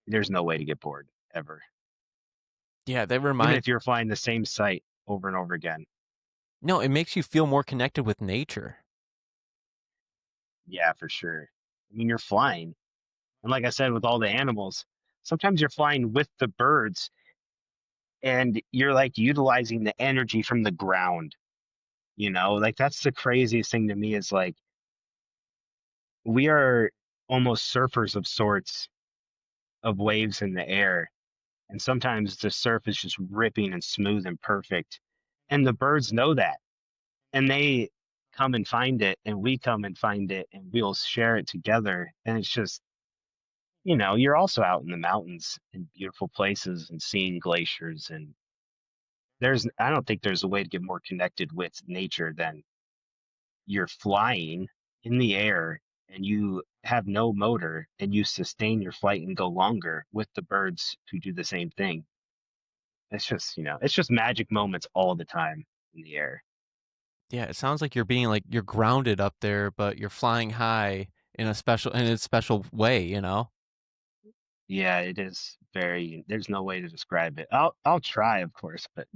there's no way to get bored ever, Yeah, they even remind. if you're flying the same site over and over again. No, it makes you feel more connected with nature. Yeah, for sure. I mean, you're flying. And like I said, with all the animals, sometimes you're flying with the birds and you're like utilizing the energy from the ground, like that's the craziest thing to me is like we are almost surfers of sorts of waves in the air. And sometimes the surf is just ripping and smooth and perfect. And the birds know that. And they come and find it, and we come and find it, and we'll share it together. And it's just, you're also out in the mountains in beautiful places and seeing glaciers. And I don't think there's a way to get more connected with nature than you're flying in the air and you have no motor and you sustain your flight and go longer with the birds who do the same thing. It's just magic moments all the time in the air. Yeah, it sounds like you're grounded up there, but you're flying high in a special way, you know? Yeah, it is there's no way to describe it. I'll try, of course, but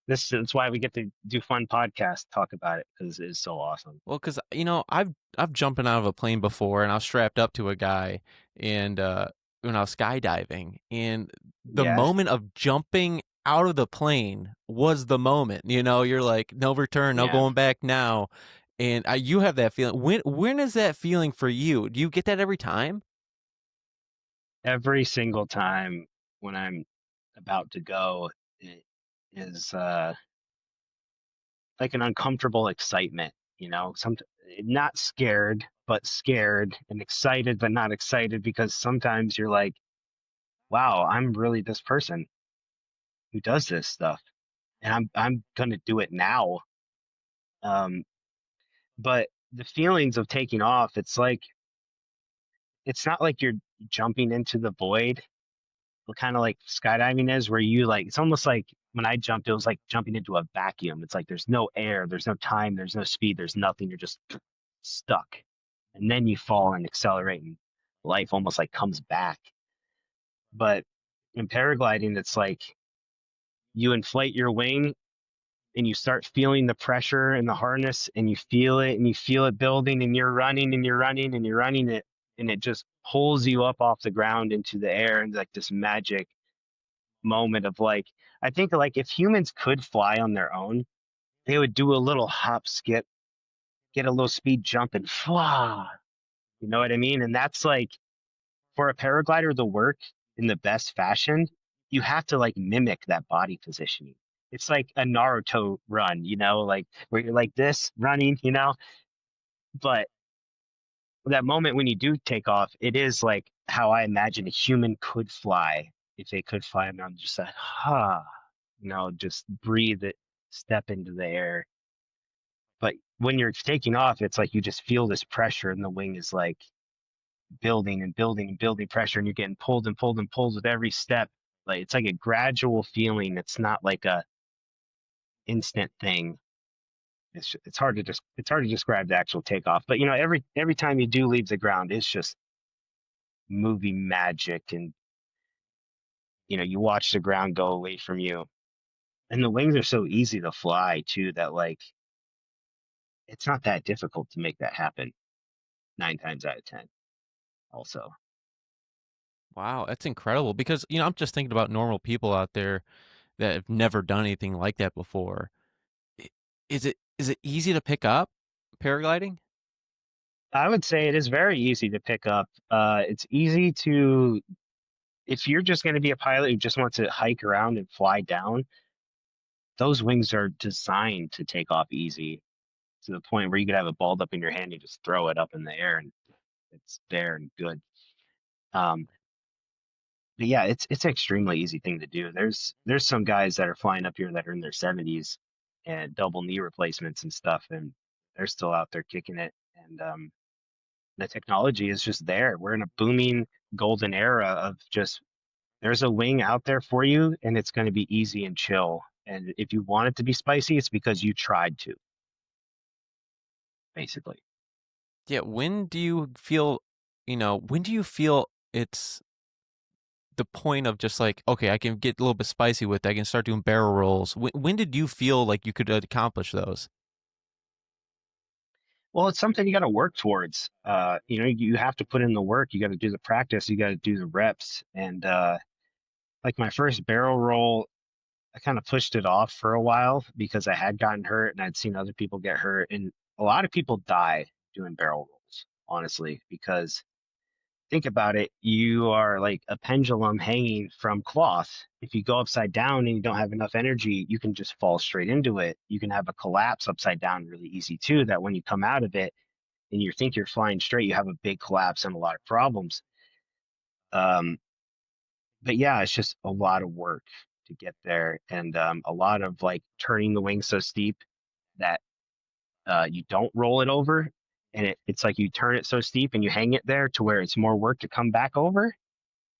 that's why we get to do fun podcasts, talk about it because it is so awesome. Well, because I've jumping out of a plane before, and I was strapped up to a guy, and when I was skydiving, and the Yeah, moment of jumping out of the plane was the moment. You're like, no return, no yeah. going back now, and you have that feeling. When is that feeling for you? Do you get that every time? Every single time when I'm about to go, it is like an uncomfortable excitement, some not scared, but scared, and excited, but not excited because sometimes you're like, wow, I'm really this person who does this stuff, and I'm gonna do it now. Um, but the feelings of taking off, it's not like you're jumping into the void, kind of like skydiving is, where you like it's almost like when I jumped, it was like jumping into a vacuum. It's like there's no air, there's no time, there's no speed, there's nothing. You're just stuck, and then you fall and accelerate, and life almost like comes back. But in paragliding, it's like you inflate your wing and you start feeling the pressure in the harness, and you feel it and you feel it building, and you're running and you're running and you're running it, and it just pulls you up off the ground into the air, and like this magic moment of like I think like if humans could fly on their own, they would do a little hop skip, get a little speed jump and fly. You know what I mean? And that's like for a paraglider to work in the best fashion, you have to like mimic that body positioning. it's like a Naruto run, like where you're like this running, but that moment when you do take off, it is like how I imagine a human could fly if they could fly. And I'm just like, just breathe it, step into the air. But when you're taking off, it's like you just feel this pressure, and the wing is like building and building and building pressure, and you're getting pulled and pulled and pulled with every step. Like it's like a gradual feeling. It's not like a instant thing. It's hard to describe the actual takeoff. But every time you do leave the ground, it's just movie magic, and you watch the ground go away from you. And the wings are so easy to fly too that like it's not that difficult to make that happen 9 times out of 10 also. Wow, that's incredible because, I'm just thinking about normal people out there that have never done anything like that before. I- is it easy to pick up paragliding? I would say it is very easy to pick up. It's easy to, if you're just going to be a pilot who just wants to hike around and fly down, those wings are designed to take off easy to the point where you could have it balled up in your hand and just throw it up in the air and it's there and good. Um, but yeah, it's an extremely easy thing to do. There's some guys that are flying up here that are in their 70s and double knee replacements and stuff, and they're still out there kicking it. And the technology is just there. We're in a booming golden era of just there's a wing out there for you, and it's going to be easy and chill. And if you want it to be spicy, it's because you tried to, basically. Yeah, when do you feel it's the point of just like, okay, I can get a little bit spicy with it. I can start doing barrel rolls. When did you feel like you could accomplish those? Well, it's something you got to work towards. You have to put in the work. You got to do the practice. You got to do the reps. And like my first barrel roll, I kind of pushed it off for a while because I had gotten hurt and I'd seen other people get hurt. And a lot of people die doing barrel rolls, honestly, because think about it, you are like a pendulum hanging from cloth. If you go upside down and you don't have enough energy, you can just fall straight into it. You can have a collapse upside down really easy too, that when you come out of it and you think you're flying straight, you have a big collapse and a lot of problems. Um, but yeah, it's just a lot of work to get there, and a lot of like turning the wing so steep that you don't roll it over. And it's like you turn it so steep and you hang it there to where it's more work to come back over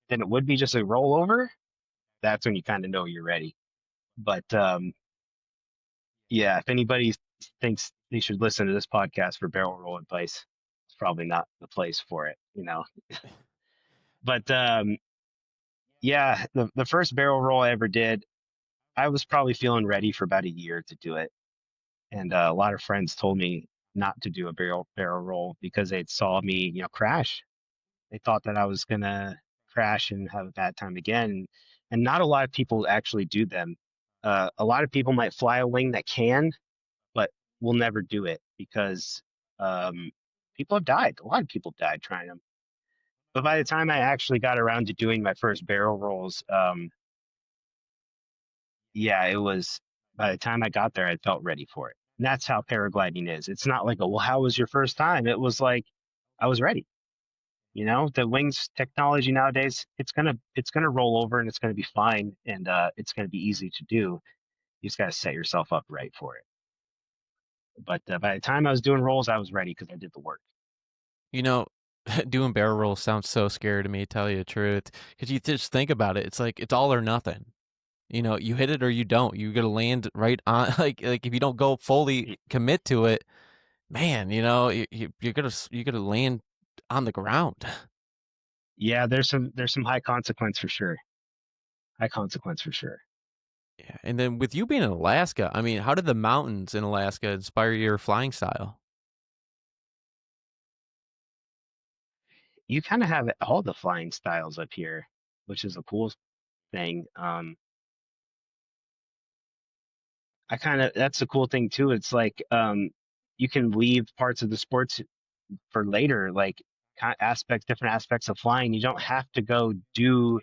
than it would be just a rollover. That's when you kind of know you're ready. But yeah, if anybody thinks they should listen to this podcast for barrel roll advice, it's probably not the place for it. But yeah, the first barrel roll I ever did, I was probably feeling ready for about a year to do it. And a lot of friends told me not to do a barrel roll because they saw me, crash. They thought that I was gonna crash and have a bad time again. And not a lot of people actually do them. A lot of people might fly a wing that can, but will never do it because um, people have died. A lot of people died trying them. But by the time I actually got around to doing my first barrel rolls, yeah, it was by the time I got there, I felt ready for it. And that's how paragliding is. It's not like, well, how was your first time? It was like, I was ready. The wings technology nowadays, it's gonna roll over and it's gonna be fine and it's gonna be easy to do. You just gotta set yourself up right for it. But by the time I was doing rolls, I was ready because I did the work. You know, doing barrel rolls sounds so scary to me, to tell you the truth. Because you just think about it, it's like it's all or nothing. You hit it or you don't. You got to land right on. Like if you don't go fully commit to it, man, you're gonna land on the ground. Yeah, there's some high consequence for sure. High consequence for sure. Yeah. And then with you being in Alaska, I mean, how did the mountains in Alaska inspire your flying style? You kind of have all the flying styles up here, which is a cool thing. I kind of that's the cool thing too. It's like you can leave parts of the sports for later, like different aspects of flying. You don't have to go do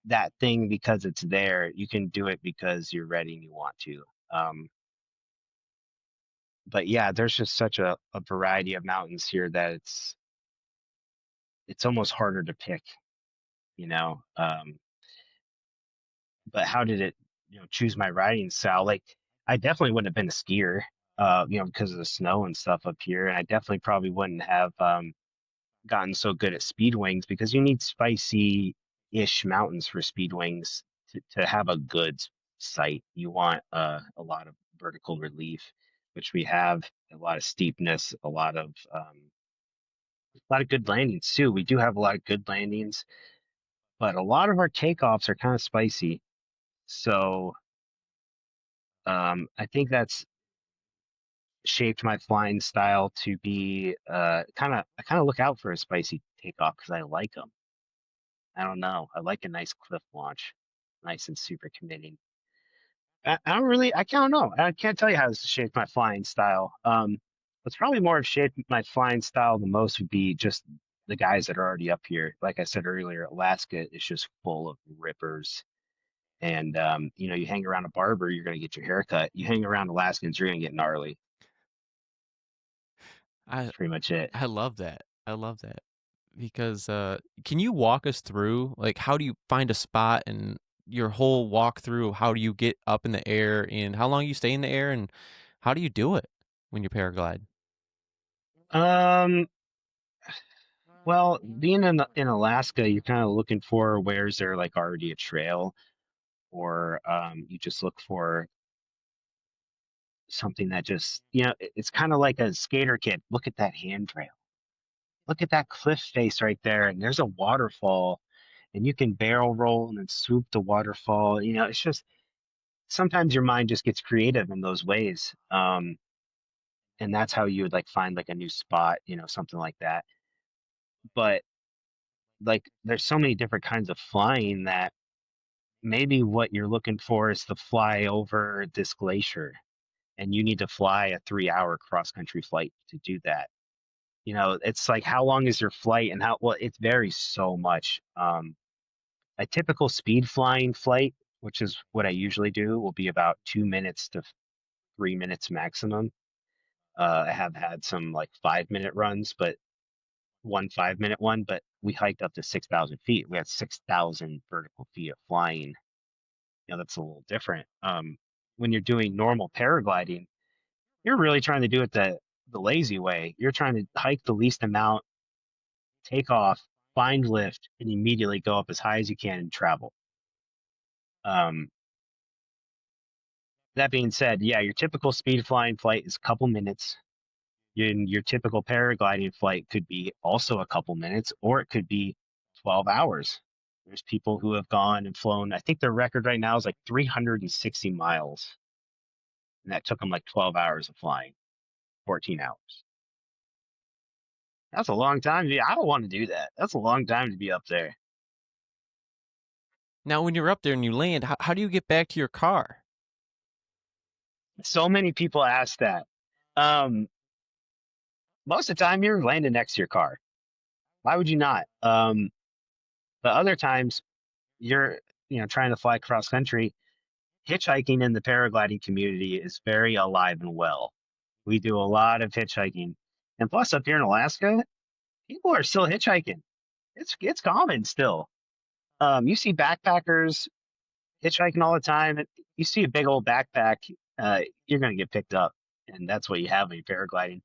that thing because it's there. You can do it because you're ready and you want to. Um, but yeah, there's just such a variety of mountains here that it's almost harder to pick, you know. But how did it, choose my riding style? Like, I definitely wouldn't have been a skier, because of the snow and stuff up here, and I definitely probably wouldn't have gotten so good at speed wings because you need spicy-ish mountains for speed wings to have a good sight. You want a lot of vertical relief, which we have, a lot of steepness, a lot of good landings too. We do have a lot of good landings, but a lot of our takeoffs are kind of spicy. So I think that's shaped my flying style to be I kind of look out for a spicy takeoff because I like them. I don't know. I like a nice cliff launch, nice and super committing. I don't really, I don't know. I can't tell you how this shaped my flying style. What's probably more have shaped my flying style the most would be just the guys that are already up here. Like I said earlier, Alaska is just full of rippers. And you hang around a barber, you're gonna get your hair cut. You hang around Alaskans, you're gonna get gnarly. I That's pretty much it. I love that. I love that because can you walk us through like how do you find a spot and your whole walk through? How do you get up in the air and how long you stay in the air and how do you do it when you paraglide? Um, well, being in Alaska, you're kind of looking for where's there like already a trail, or you just look for something that just, it's kind of like a skater kid. Look at that handrail. Look at that cliff face right there, and there's a waterfall, and you can barrel roll and then swoop the waterfall. It's just sometimes your mind just gets creative in those ways. And that's how you would like find like a new spot, something like that. But like there's so many different kinds of flying that maybe what you're looking for is to fly over this glacier and you need to fly a 3 hour cross country flight to do that. It's like how long is your flight and how well it varies so much. A typical speed flying flight, which is what I usually do, will be about 2 minutes to 3 minutes maximum. I have had some like 5 minute runs, but one 5 minute one, but we hiked up to 6,000 feet. We had 6,000 vertical feet of flying. That's a little different. When you're doing normal paragliding, you're really trying to do it the lazy way. You're trying to hike the least amount, take off, find lift, and immediately go up as high as you can and travel. Um, that being said, yeah, your typical speed flying flight is a couple minutes. Your typical paragliding flight could be also a couple minutes, or it could be 12 hours. There's people who have gone and flown. I think their record right now is like 360 miles, and that took them like 12 hours of flying, 14 hours. That's a long time to be. I don't want to do that. That's a long time to be up there. Now when you're up there and you land, how do you get back to your car? So many people ask that. Um, Most of the time, you're landing next to your car. Why would you not? But other times, you're trying to fly cross country. Hitchhiking in the paragliding community is very alive and well. We do a lot of hitchhiking, and plus up here in Alaska, people are still hitchhiking. It's common still. You see backpackers hitchhiking all the time. You see a big old backpack, you're gonna get picked up, and that's what you have when you're paragliding.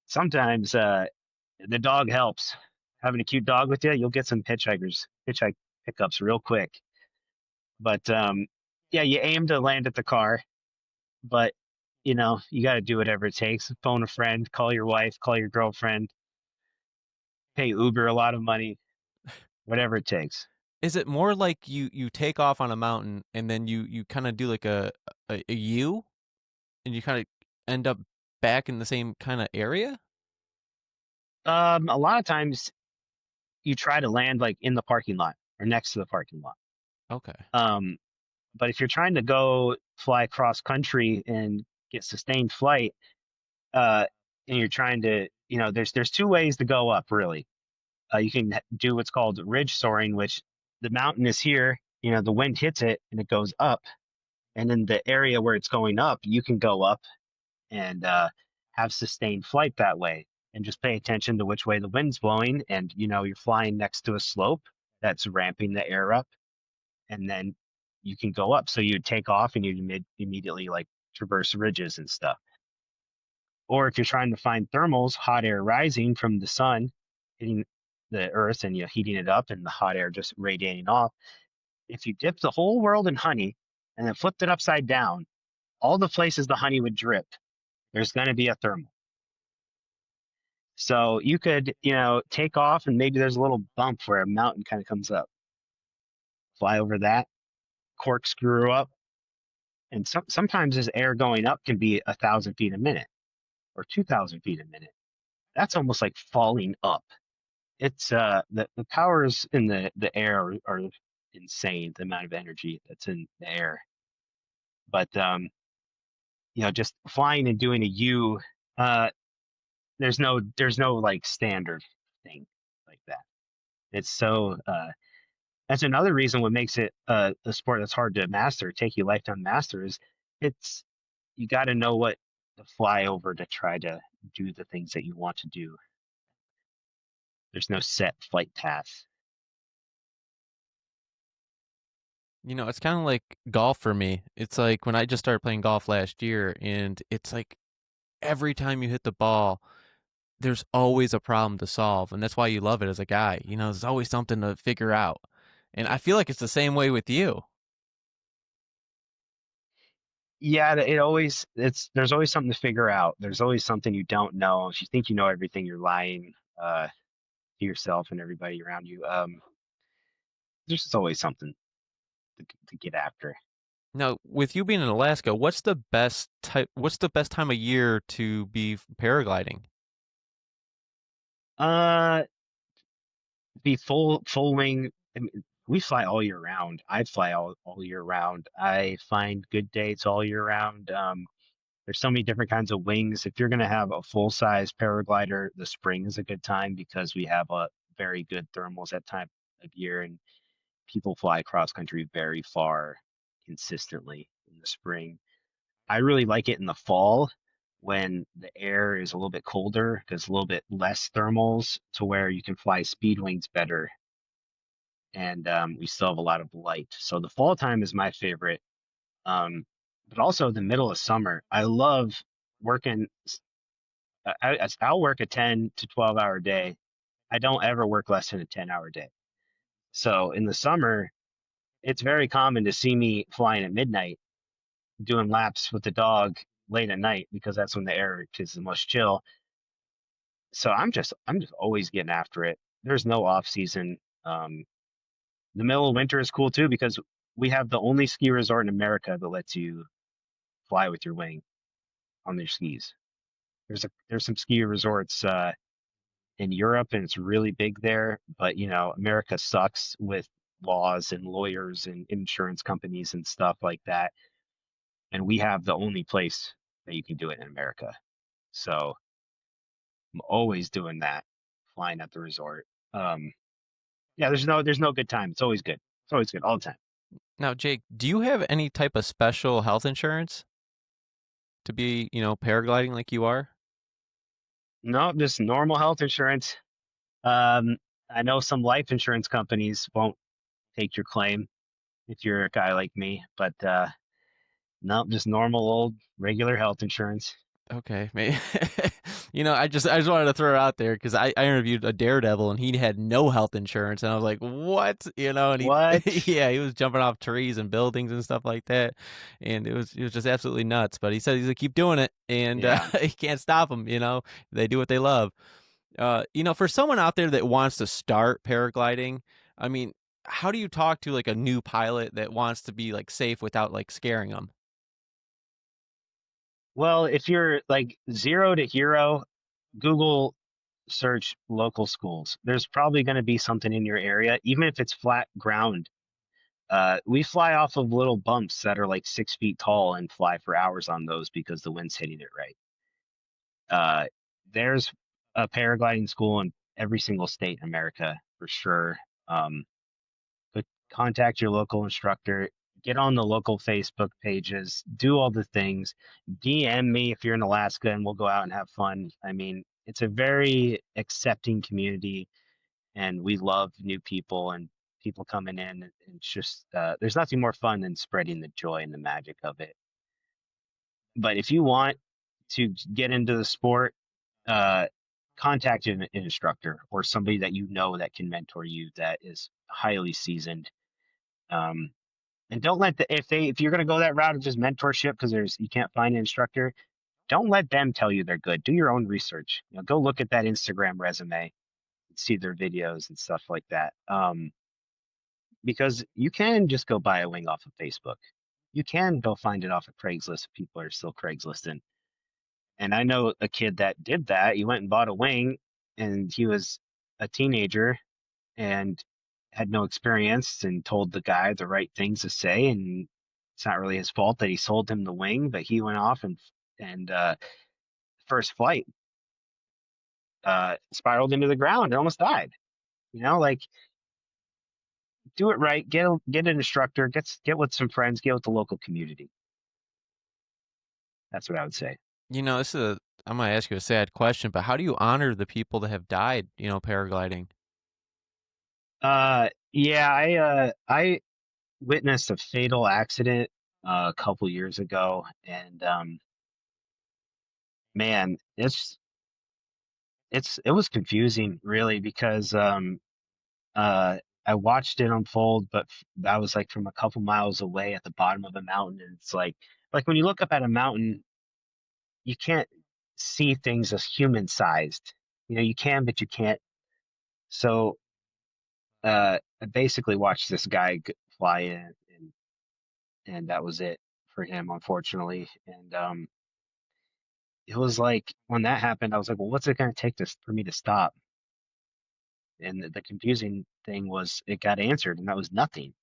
Sometimes the dog helps. Having a cute dog with you, you'll get some hitchhike pickups real quick. But yeah, you aim to land at the car, but you got to do whatever it takes. Phone a friend, call your wife, call your girlfriend, pay Uber a lot of money, whatever it takes. Is it more like you take off on a mountain and then you kind of do like a U and you kind of end up back in the same kind of area? A lot of times you try to land like in the parking lot or next to the parking lot. Okay. Um, but if you're trying to go fly cross country and get sustained flight, uh, and you're trying to, there's two ways to go up really. You can do what's called ridge soaring, which the mountain is here. the wind hits it and it goes up. And in the area where it's going up, you can go up and have sustained flight that way. And just pay attention to which way the wind's blowing. And, you're flying next to a slope that's ramping the air up. And then you can go up. So you'd take off and you'd immediately like traverse ridges and stuff. Or if you're trying to find thermals, hot air rising from the sun, hitting the earth and heating it up and the hot air just radiating off. If you dipped the whole world in honey and then flipped it upside down, all the places the honey would drip, there's going to be a thermal. So you could, take off and maybe there's a little bump where a mountain kind of comes up. Fly over that, corkscrew up, and sometimes this air going up can be 1,000 feet a minute or 2,000 feet a minute. That's almost like falling up. It's the powers in the air are insane. The amount of energy that's in the air, but just flying and doing a U, uh, there's no like standard thing like that. It's so that's another reason what makes it a sport that's hard to master, take you lifetime to master is it's you got to know what to fly over to try to do the things that you want to do. There's no set flight path. It's kind of like golf for me. It's like when I just started playing golf last year, and it's like every time you hit the ball, there's always a problem to solve, and that's why you love it as a guy. There's always something to figure out. And I feel like it's the same way with you. Yeah, there's always something to figure out. There's always something you don't know. If you think you know everything, you're lying to yourself and everybody around you. There's just always something to get after. Now, with you being in Alaska, what's the best time of year to be paragliding? Uh, be full wing. I mean, we fly all year round. I fly all year round. I find good dates all year round. There's so many different kinds of wings. If you're going to have a full size paraglider, the spring is a good time because we have a very good thermals that time of year, and people fly cross country very far consistently in the spring. I really like it in the fall when the air is a little bit colder because a little bit less thermals to where you can fly speed wings better, and we still have a lot of light. So the fall time is my favorite. Um, but also the middle of summer. I love working. I'll work a 10 to 12 hour day. I don't ever work less than a 10-hour day. So in the summer, it's very common to see me flying at midnight, doing laps with the dog late at night because that's when the air is the most chill. So I'm just always getting after it. There's no off season. Um, the middle of winter is cool too because we have the only ski resort in America that lets you fly with your wing on their skis. There's some ski resorts in Europe and it's really big there, but America sucks with laws and lawyers and insurance companies and stuff like that. And we have the only place that you can do it in America. So I'm always doing that, flying at the resort. Um, yeah, there's no good time. It's always good. It's always good all the time. Now, Jake, do you have any type of special health insurance to be, paragliding like you are? No, just normal health insurance. Um, I know some life insurance companies won't take your claim if you're a guy like me, but no, just normal old regular health insurance. Okay, maybe. I just wanted to throw it out there because I interviewed a daredevil and he had no health insurance, and I was like, what? And What? yeah, he was jumping off trees and buildings and stuff like that, and it was just absolutely nuts. But he said he's gonna keep doing it, and Yeah. he can't stop them. They do what they love. For someone out there that wants to start paragliding, I mean, how do you talk to like a new pilot that wants to be like safe without like scaring them? Well, if you're like zero to hero, Google search local schools. There's probably going to be something in your area, even if it's flat ground. We fly off of little bumps that are like 6 feet tall and fly for hours on those because the wind's hitting it right. Uh, there's a paragliding school in every single state in America for sure. Um, contact your local instructor, get on the local Facebook pages, do all the things. DM me if you're in Alaska and we'll go out and have fun. I mean, it's a very accepting community and we love new people and people coming in. And it's just, there's nothing more fun than spreading the joy and the magic of it. But if you want to get into the sport, uh, contact an instructor or somebody that you know that can mentor you that is highly seasoned. Um, and don't let if you're going to go that route of just mentorship because there's you can't find an instructor, don't let them tell you they're good. Do your own research. Go look at that Instagram resume and see their videos and stuff like that. Because you can just go buy a wing off of Facebook. You can go find it off of Craigslist if people are still Craigslisting. And I know a kid that did that. He went and bought a wing, and he was a teenager and had no experience and told the guy the right things to say. And it's not really his fault that he sold him the wing, but he went off and first flight spiraled into the ground and almost died. Like do it right. Get an instructor. Get with some friends. Get with the local community. That's what I would say. This is I'm gonna ask you a sad question, but how do you honor the people that have died, paragliding? Yeah, I witnessed a fatal accident a couple years ago, and man, it was confusing really because uh I watched it unfold, but I was like from a couple miles away at the bottom of a mountain, and it's like when you look up at a mountain, you can't see things as human sized. You can, but you can't. So I basically watched this guy fly in, and that was it for him, unfortunately. And it was like when that happened, I was like, well, what's it going to take for me to stop? And the confusing thing was it got answered, and that was nothing.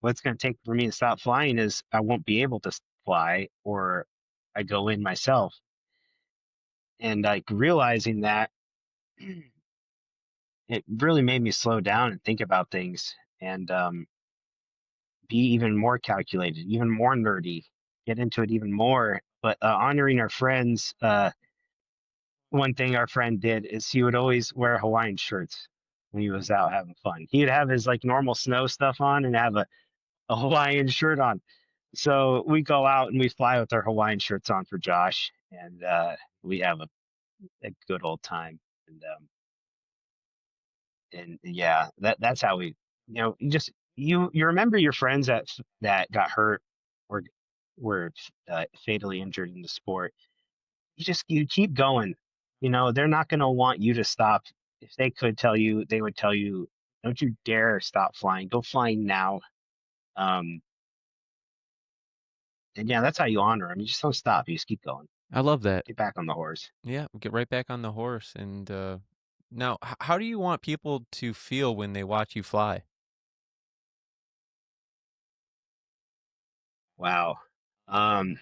What's going to take for me to stop flying is I won't be able to fly, or I go in myself. And like realizing that, it really made me slow down and think about things and be even more calculated, even more nerdy, get into it even more. But honoring our friends, one thing our friend did is he would always wear Hawaiian shirts when he was out having fun. He'd have his like normal snow stuff on and have a Hawaiian shirt on. So we go out and we fly with our Hawaiian shirts on for Josh, and we have a good old time. And yeah, that's how we, you just you remember your friends that got hurt or were fatally injured in the sport. You keep going. They're not going to want you to stop. If they could tell you, they would tell you, don't you dare stop flying. Go flying now. Um, and yeah, that's how you honor them. You just don't stop. You just keep going. I love that. Get back on the horse. Yeah, get right back on the horse. And now, how do you want people to feel when they watch you fly? Wow. Um,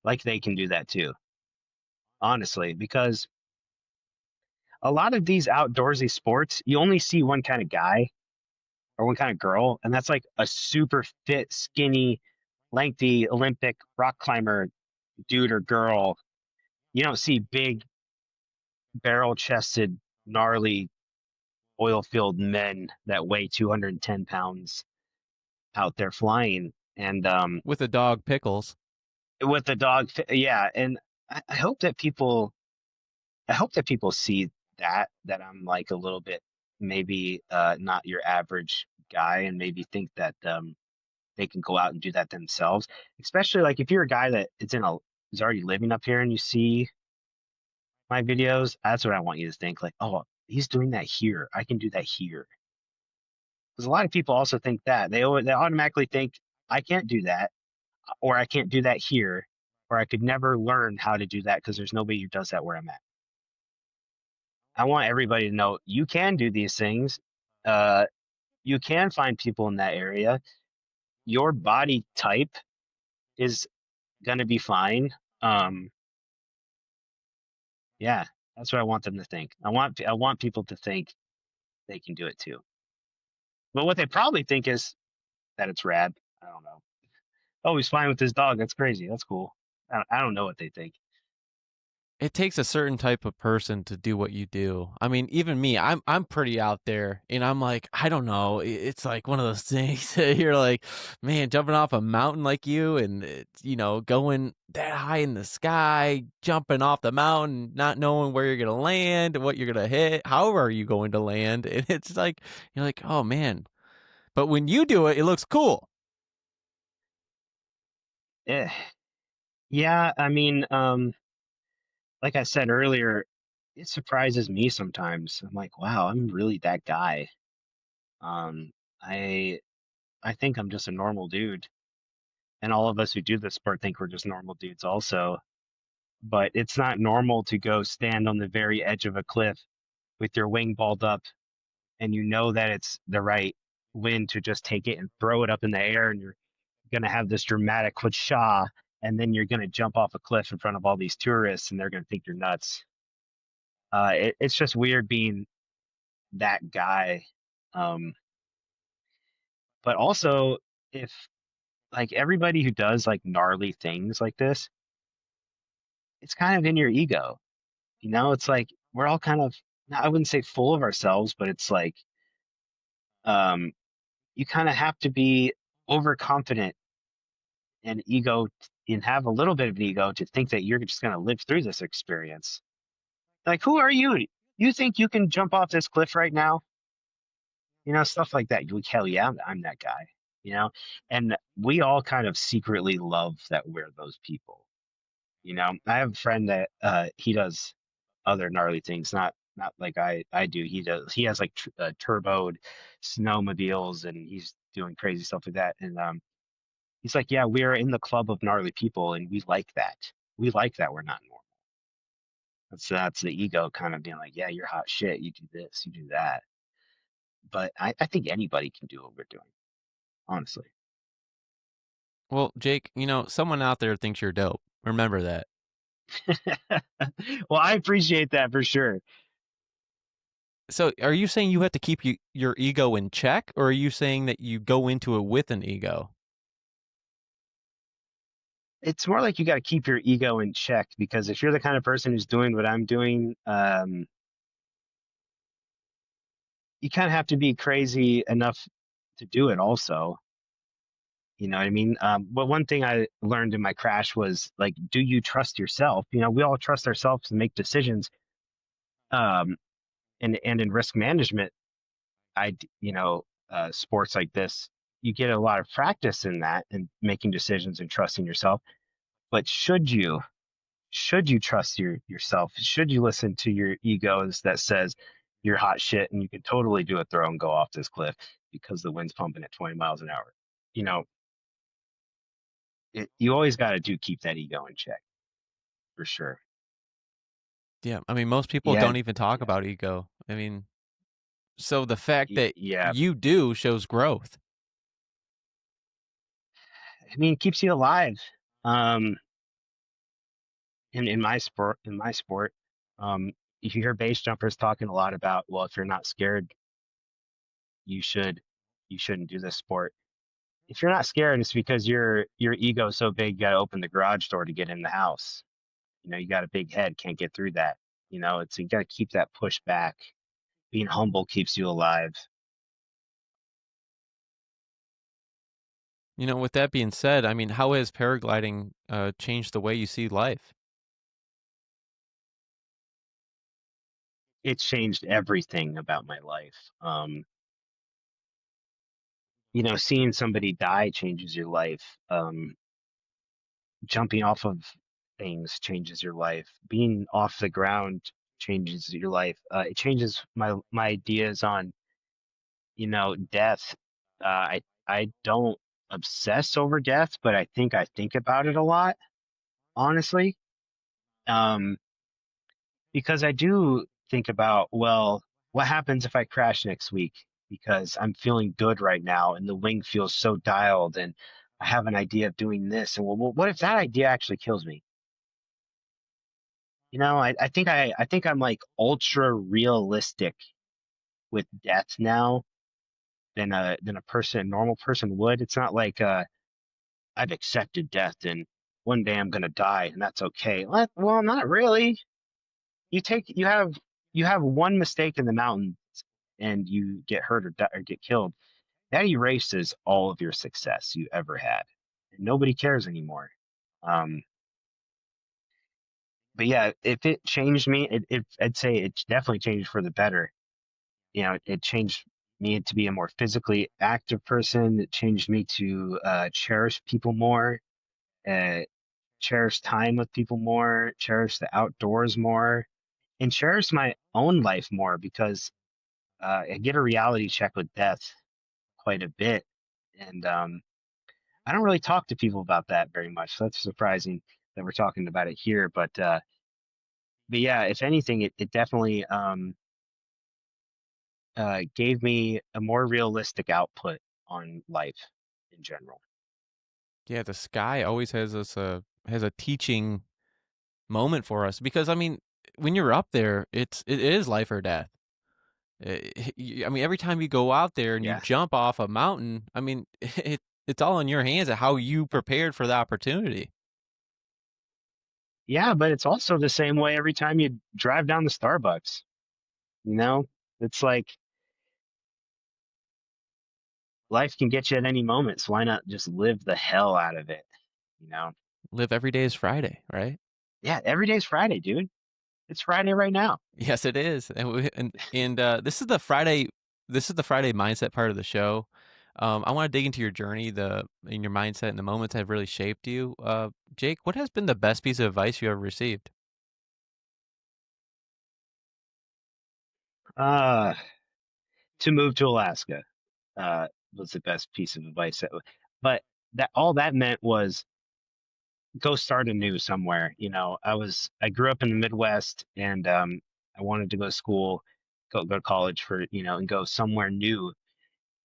like they can do that too, honestly, because a lot of these outdoorsy sports, you only see one kind of guy or one kind of girl, and that's like a super fit, skinny, lengthy Olympic rock climber dude or girl. You don't see big, barrel chested, gnarly, oil filled men that weigh 210 pounds out there flying. And With a dog, Pickles. with the dog, yeah. And I hope that people see that I'm like a little bit maybe not your average guy and maybe think that they can go out and do that themselves. Especially like if you're a guy that is already living up here and you see my videos, that's what I want you to think like, oh, he's doing that here. I can do that here. Because a lot of people also think that they automatically think I can't do that or I can't do that here or I could never learn how to do that because there's nobody who does that where I'm at. I want everybody to know you can do these things. Uh, you can find people in that area. Your body type is gonna be fine. Um, yeah, that's what I want them to think. I want people to think they can do it too. But what they probably think is that it's rad. I don't know. Oh, he's flying with his dog. That's crazy. That's cool. I don't know what they think. It takes a certain type of person to do what you do. I mean, even me, I'm pretty out there, and I'm like, I don't know. It's like one of those things that you're like, man, jumping off a mountain like you, and it's, going that high in the sky, jumping off the mountain, not knowing where you're gonna land, what you're gonna hit, how are you going to land, and it's like you're like, oh man. But when you do it, it looks cool. Eh, yeah, I mean, like I said earlier, it surprises me sometimes. I'm like, wow, I'm really that guy. Um, I I think I'm just a normal dude, and all of us who do this sport think we're just normal dudes also. But it's not normal to go stand on the very edge of a cliff with your wing balled up, and you know that it's the right wind to just take it and throw it up in the air, and you're gonna have this dramatic whoosh, and then you're gonna jump off a cliff in front of all these tourists, and they're gonna think you're nuts. It's just weird being that guy. Um, but also, if like everybody who does like gnarly things like this, it's kind of in your ego. It's like we're all kind of, I wouldn't say full of ourselves, but it's like um, you kind of have to be overconfident and ego and have a little bit of an ego to think that you're just going to live through this experience. Like, who are you? You think you can jump off this cliff right now? Stuff like that. You're like, hell yeah, I'm that guy. You know, and we all kind of secretly love that we're those people. I have a friend that he does other gnarly things, not like I do. He has like turboed snowmobiles, and he's doing crazy stuff like that. And he's like, yeah, we're in the club of gnarly people, and we like that. We like that we're not normal. That's the ego kind of being like, yeah, you're hot shit. You do this, you do that. But I think anybody can do what we're doing, honestly. Well, Jake, someone out there thinks you're dope. Remember that. Well, I appreciate that for sure. So, are you saying you have to keep your ego in check, or are you saying that you go into it with an ego? It's more like you got to keep your ego in check, because if you're the kind of person who's doing what I'm doing, you kind of have to be crazy enough to do it also. You know what I mean? But one thing I learned in my crash was like, do you trust yourself? We all trust ourselves to make decisions. Um, and in risk management, sports like this, you get a lot of practice in that and making decisions and trusting yourself. But should you trust yourself? Should you listen to your egos that says you're hot shit and you can totally do a throw and go off this cliff because the wind's pumping at 20 miles an hour? You know, you always got to do keep that ego in check for sure. Yeah, I mean, most people Yeah, don't even talk yeah, about ego. I mean, so the fact that yeah. you do shows growth. I mean, it keeps you alive. Um, in my sport, um, you hear base jumpers talking a lot about, well, if you're not scared, you should you shouldn't do this sport. If you're not scared, it's because your ego is so big, you got to open the garage door to get in the house. You got a big head, can't get through that. It's you got to keep that push back. Being humble keeps you alive. With that being said, I mean, how has paragliding changed the way you see life? It's changed everything about my life. Seeing somebody die changes your life. Jumping off of things changes your life. Being off the ground changes your life. It changes my ideas on death. I don't obsess over death, but I think about it a lot, honestly. Um, because I do think about, well, what happens if I crash next week? Because I'm feeling good right now, and the wing feels so dialed, and I have an idea of doing this. And well, what if that idea actually kills me? I think I'm like ultra realistic with death now. than a normal person would. It's not like I've accepted death and one day I'm gonna die and that's okay. Well, not really. You have one mistake in the mountains and you get hurt or die, or get killed. That erases all of your success you ever had. And nobody cares anymore. Um, but yeah, if it changed me, I'd say it definitely changed for the better. It changed me to be a more physically active person. It changed me to cherish people more, uh, cherish time with people more, cherish the outdoors more, and cherish my own life more because I get a reality check with death quite a bit. And I don't really talk to people about that very much. So that's surprising that we're talking about it here. But yeah, if anything, it definitely gave me a more realistic output on life in general. Yeah, the sky always has a teaching moment for us because I mean, when you're up there, it is life or death. I mean, every time you go out there and you Yeah. jump off a mountain, I mean, it's all in your hands of how you prepared for the opportunity. Yeah, but it's also the same way every time you drive down the Starbucks, you know? It's like life can get you at any moment, so why not just live the hell out of it, you know? Live every day is Friday, right? Yeah, every day's Friday, dude. It's Friday right now. Yes, it is. And this is the Friday mindset part of the show. I want to dig into your journey, the in your mindset and the moments that have really shaped you. Jake, what has been the best piece of advice you ever received? Uh, to move to Alaska uh, was the best piece of advice. But that all that meant was go start anew somewhere. I grew up in the Midwest, and I wanted to go to school, go to college for and go somewhere new.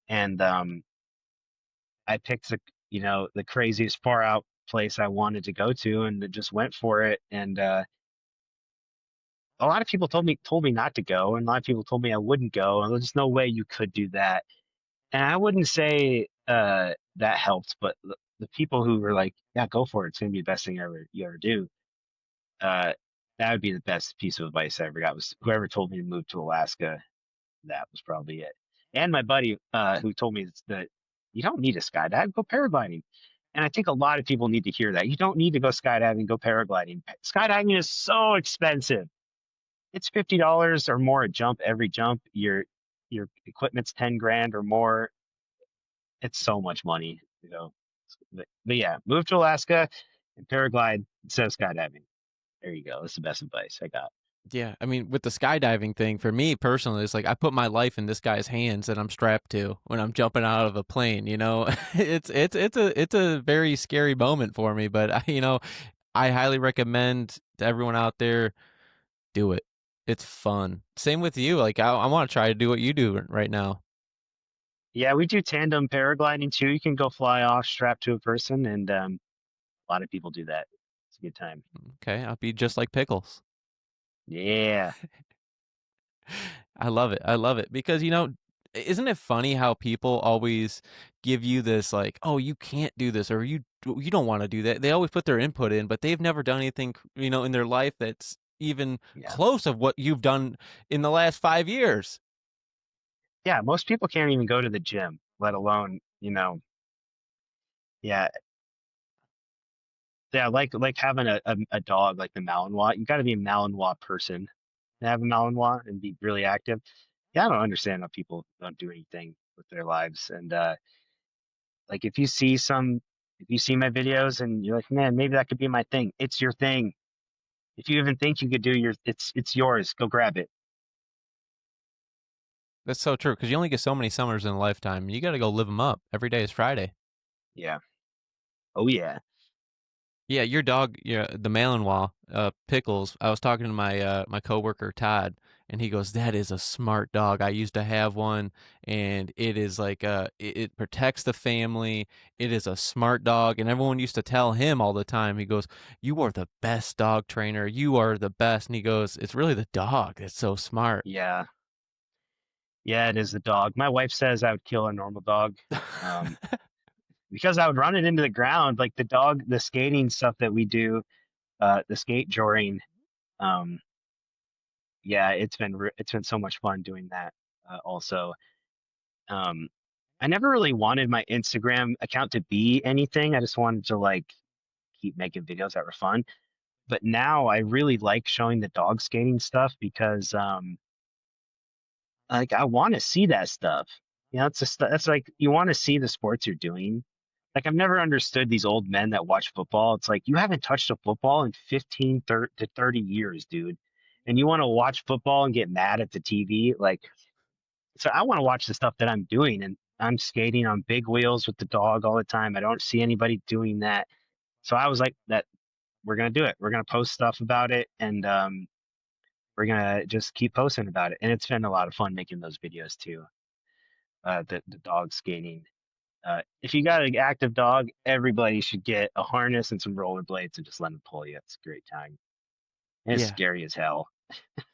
And I picked the craziest far out place I wanted to go to, and just went for it. And a lot of people told me not to go, and a lot of people told me I wouldn't go, and there's no way you could do that. And I wouldn't say that helped, but the people who were like, "Yeah, go for it. It's gonna be the best thing you ever do." Uh, that would be the best piece of advice I ever got. Was whoever told me to move to Alaska. That was probably it. And my buddy who told me that you don't need a skydive, go paragliding. And I think a lot of people need to hear that. You don't need to go skydiving, go paragliding. Skydiving is so expensive. It's $50 or more a jump every jump. Your equipment's 10 grand or more. It's so much money. But yeah, move to Alaska and paraglide instead of skydiving. There you go. That's the best advice I got. Yeah, I mean, with the skydiving thing, for me personally, it's like I put my life in this guy's hands that I'm strapped to when I'm jumping out of a plane. It's a very scary moment for me, but I highly recommend to everyone out there, do it. It's fun. Same with you. Like I want to try to do what you do right now. Yeah, we do tandem paragliding too. You can go fly off strapped to a person, and a lot of people do that. It's a good time. Okay, I'll be just like Pickles. Yeah, I love it. I love it because isn't it funny how people always give you this like, oh, you can't do this or you don't want to do that. They always put their input in, but they've never done anything, in their life that's even yeah, close of what you've done in the last 5 years. yeah. Most people can't even go to the gym, let alone. Yeah, yeah. Like having a dog like the Malinois. You got to be a Malinois person to have a Malinois and be really active. Yeah, I don't understand how people don't do anything with their lives. And like if you see my videos and you're like, man, maybe that could be my thing. It's your thing. If you even think you could do it's yours. Go grab it. That's so true because you only get so many summers in a lifetime. You got to go live them up. Every day is Friday. Yeah. Oh yeah. Yeah, your dog, yeah, the Malinois, Pickles. I was talking to my coworker Todd, and he goes, "That is a smart dog. I used to have one, and it is like it protects the family. It is a smart dog." And everyone used to tell him all the time. He goes, "You are the best dog trainer. You are the best." And he goes, "It's really the dog that's so smart." Yeah. Yeah, it is the dog. My wife says I would kill a normal dog. Um, because I would run it into the ground. Like the dog, the skating stuff that we do, the skate joring. Um, yeah, it's been so much fun doing that. Also, um, I never really wanted my Instagram account to be anything. I just wanted to like keep making videos that were fun. But now I really like showing the dog skating stuff because like I want to see that stuff. You know, it's just that's like you want to see the sports you're doing. Like I've never understood these old men that watch football. It's like you haven't touched a football in 15 to 30 years, dude. And you want to watch football and get mad at the TV. Like, so I want to watch the stuff that I'm doing, and I'm skating on big wheels with the dog all the time. I don't see anybody doing that. So I was like, that we're gonna do it. We're gonna post stuff about it, and we're gonna just keep posting about it. And it's been a lot of fun making those videos too. The dog skating. If you got an active dog, everybody should get a harness and some rollerblades and just let them pull you. It's a great time. And it's Yeah. scary as hell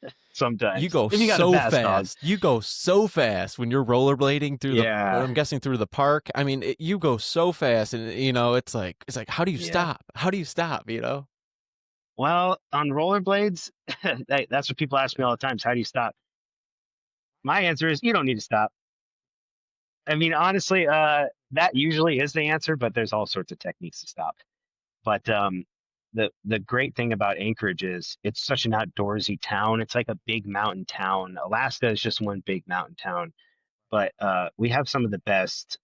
You sometimes go if you got a so fast dog. fast. You go so fast when you're rollerblading through the. Yeah, I'm guessing through the park. I mean, you go so fast, and it's like, how do you yeah. stop? How do you stop? Well, on rollerblades, that's what people ask me all the time. Is how do you stop? My answer is you don't need to stop. I mean, honestly, that usually is the answer, but there's all sorts of techniques to stop. But the great thing about Anchorage is it's such an outdoorsy town. It's like a big mountain town. Alaska is just one big mountain town, but we have some of the best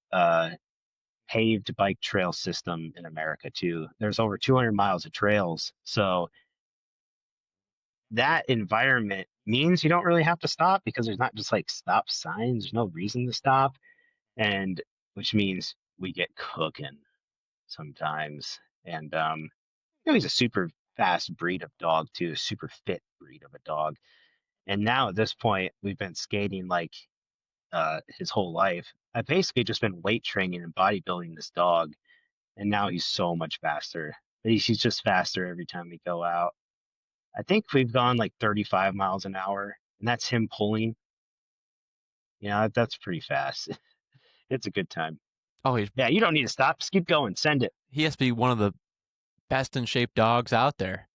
paved bike trail system in America too. There's over 200 miles of trails, so that environment means you don't really have to stop because there's not just like stop signs. There's no reason to stop, and which means we get cooking sometimes. And he's a super fast breed of dog too, a super fit breed of a dog. And now at this point, we've been skating like his whole life. I've basically just been weight training and bodybuilding this dog, and now he's so much faster. He's just faster every time we go out. I think we've gone like 35 miles an hour, and that's him pulling. That's pretty fast. It's a good time. Oh, Yeah, you don't need to stop. Just keep going. Send it. he has to be one of the best in shape dogs out there.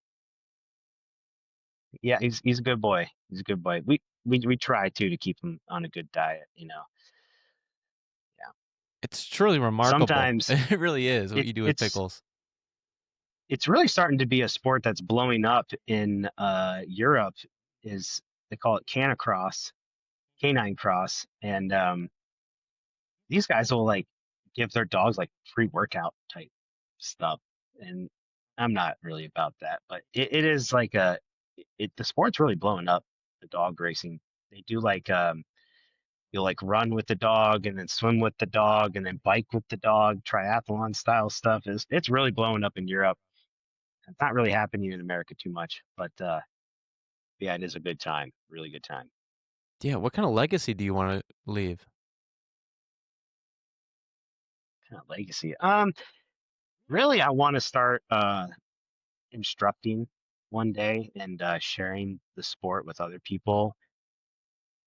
Yeah, he's a good boy. He's a good boy. We try to keep him on a good diet. Yeah. It's truly remarkable. Sometimes It really is what it you do with it's Pickles. it's really starting to be a sport that's blowing up in Europe. Is they call it canicross, canine cross, and these guys will like give their dogs like free workout type stuff, and I'm not really about that, but it is like the sport's really blowing up. The dog racing, they do like you'll like run with the dog and then swim with the dog and then bike with the dog, triathlon style stuff. It's really blowing up in Europe. It's not really happening in America too much, but yeah, it is a good time, really good time. Yeah, what kind of legacy do you want to leave? Kind of legacy. Really, I want to start instructing one day and sharing the sport with other people.